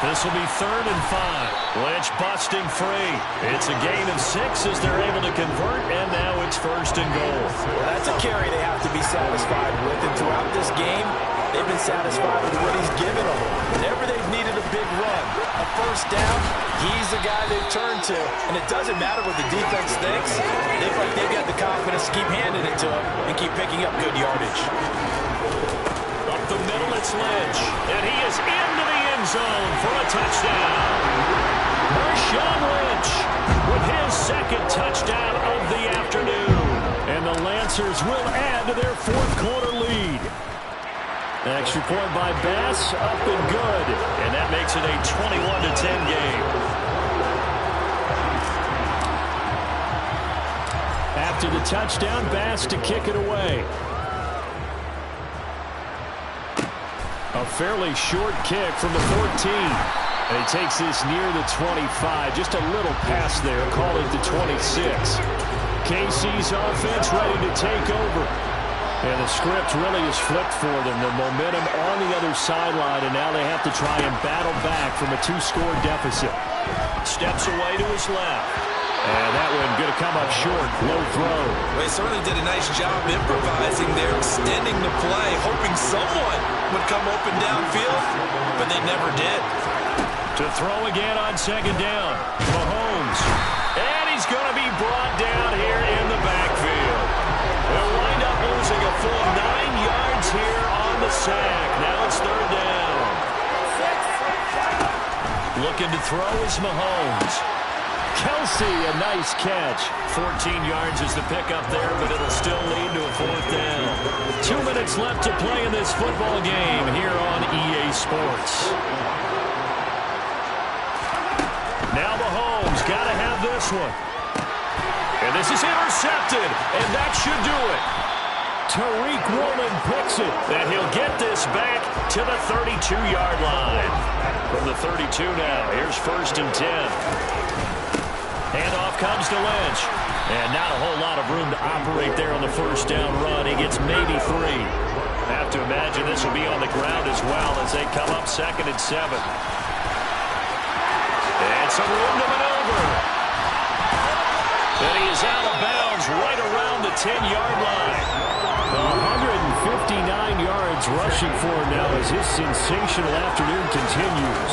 This will be 3rd and 5. Lynch busting free. It's a gain of 6 as they're able to convert, and now it's 1st and goal. Well, that's a carry they have to be satisfied with, and throughout this game, they've been satisfied with what he's given them. Whenever they've needed a big run, a 1st down, he's the guy they've turned to. And it doesn't matter what the defense thinks. They feel like they've got the confidence to keep handing it to him and keep picking up good yardage. Up the middle, it's Lynch. And he is into the end zone for a touchdown. Marshawn Lynch with his 2nd touchdown of the afternoon. And the Lancers Lancers will add to their fourth quarter lead. Extra point by Bass, up and good. And that makes it a 21-10 game. After the touchdown, Bass to kick it away. A fairly short kick from the 14. And he takes this near the 25. Just a little pass there. Call it the 26. KC's offense ready to take over. And the script really is flipped for them. The momentum on the other sideline, and now they have to try and battle back from a 2-score deficit. Steps away to his left. And that one going to come up short. Low throw. Well, he certainly did a nice job improvising there, extending the play, hoping someone would come open downfield, but they never did. To throw again on second down. Mahomes. And he's going to be brought down here in the backfield. They'll wind up losing a full 9 yards here on the sack. Now it's third down. Looking to throw is Mahomes. Kelsey, a nice catch. 14 yards is the pickup there, but it'll still lead to a fourth down. 2 minutes left to play in this football game here on EA Sports. Now Mahomes got to have this one. And this is intercepted, and that should do it. Tariq Woolen picks it. And he'll get this back to the 32-yard line. From the 32 now, here's 1st and 10. Handoff comes to Lynch. And not a whole lot of room to operate there on the first down run. He gets maybe 3. Have to imagine this will be on the ground as well as they come up 2nd and 7. And some room to maneuver. And he is out of bounds right around the 10-yard line. 159 yards rushing for him now as his sensational afternoon continues.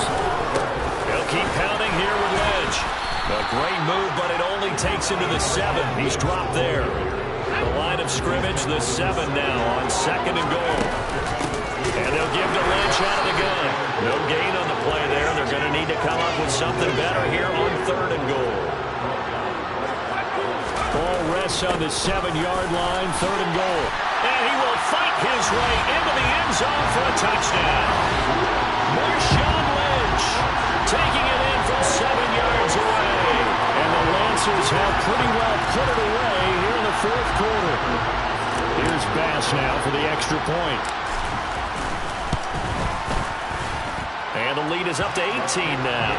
He'll keep pounding here with Lynch. A great move, but it only takes him to the 7. He's dropped there. The line of scrimmage, the 7 now on 2nd and goal. And they'll give to Lynch out of the gun. No gain on the play there. They're going to need to come up with something better here on 3rd and goal. Ball rests on the 7-yard line, 3rd and goal. And he will fight his way into the end zone for a touchdown. Marshawn Lynch taking it in from 7 yards away. And the Lancers have pretty well put it away here in the 4th quarter. Here's Bass now for the extra point. And the lead is up to 18 now.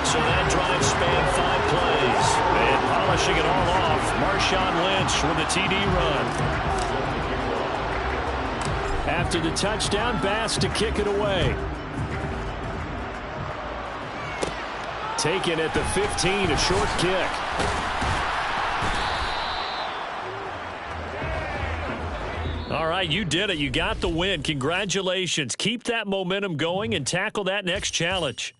So that drive spanned 5 plays. And polishing it all off, Marshawn Lynch with a TD run. After the touchdown, Bass to kick it away. Taken at the 15, a short kick. All right, you did it. You got the win. Congratulations. Keep that momentum going and tackle that next challenge.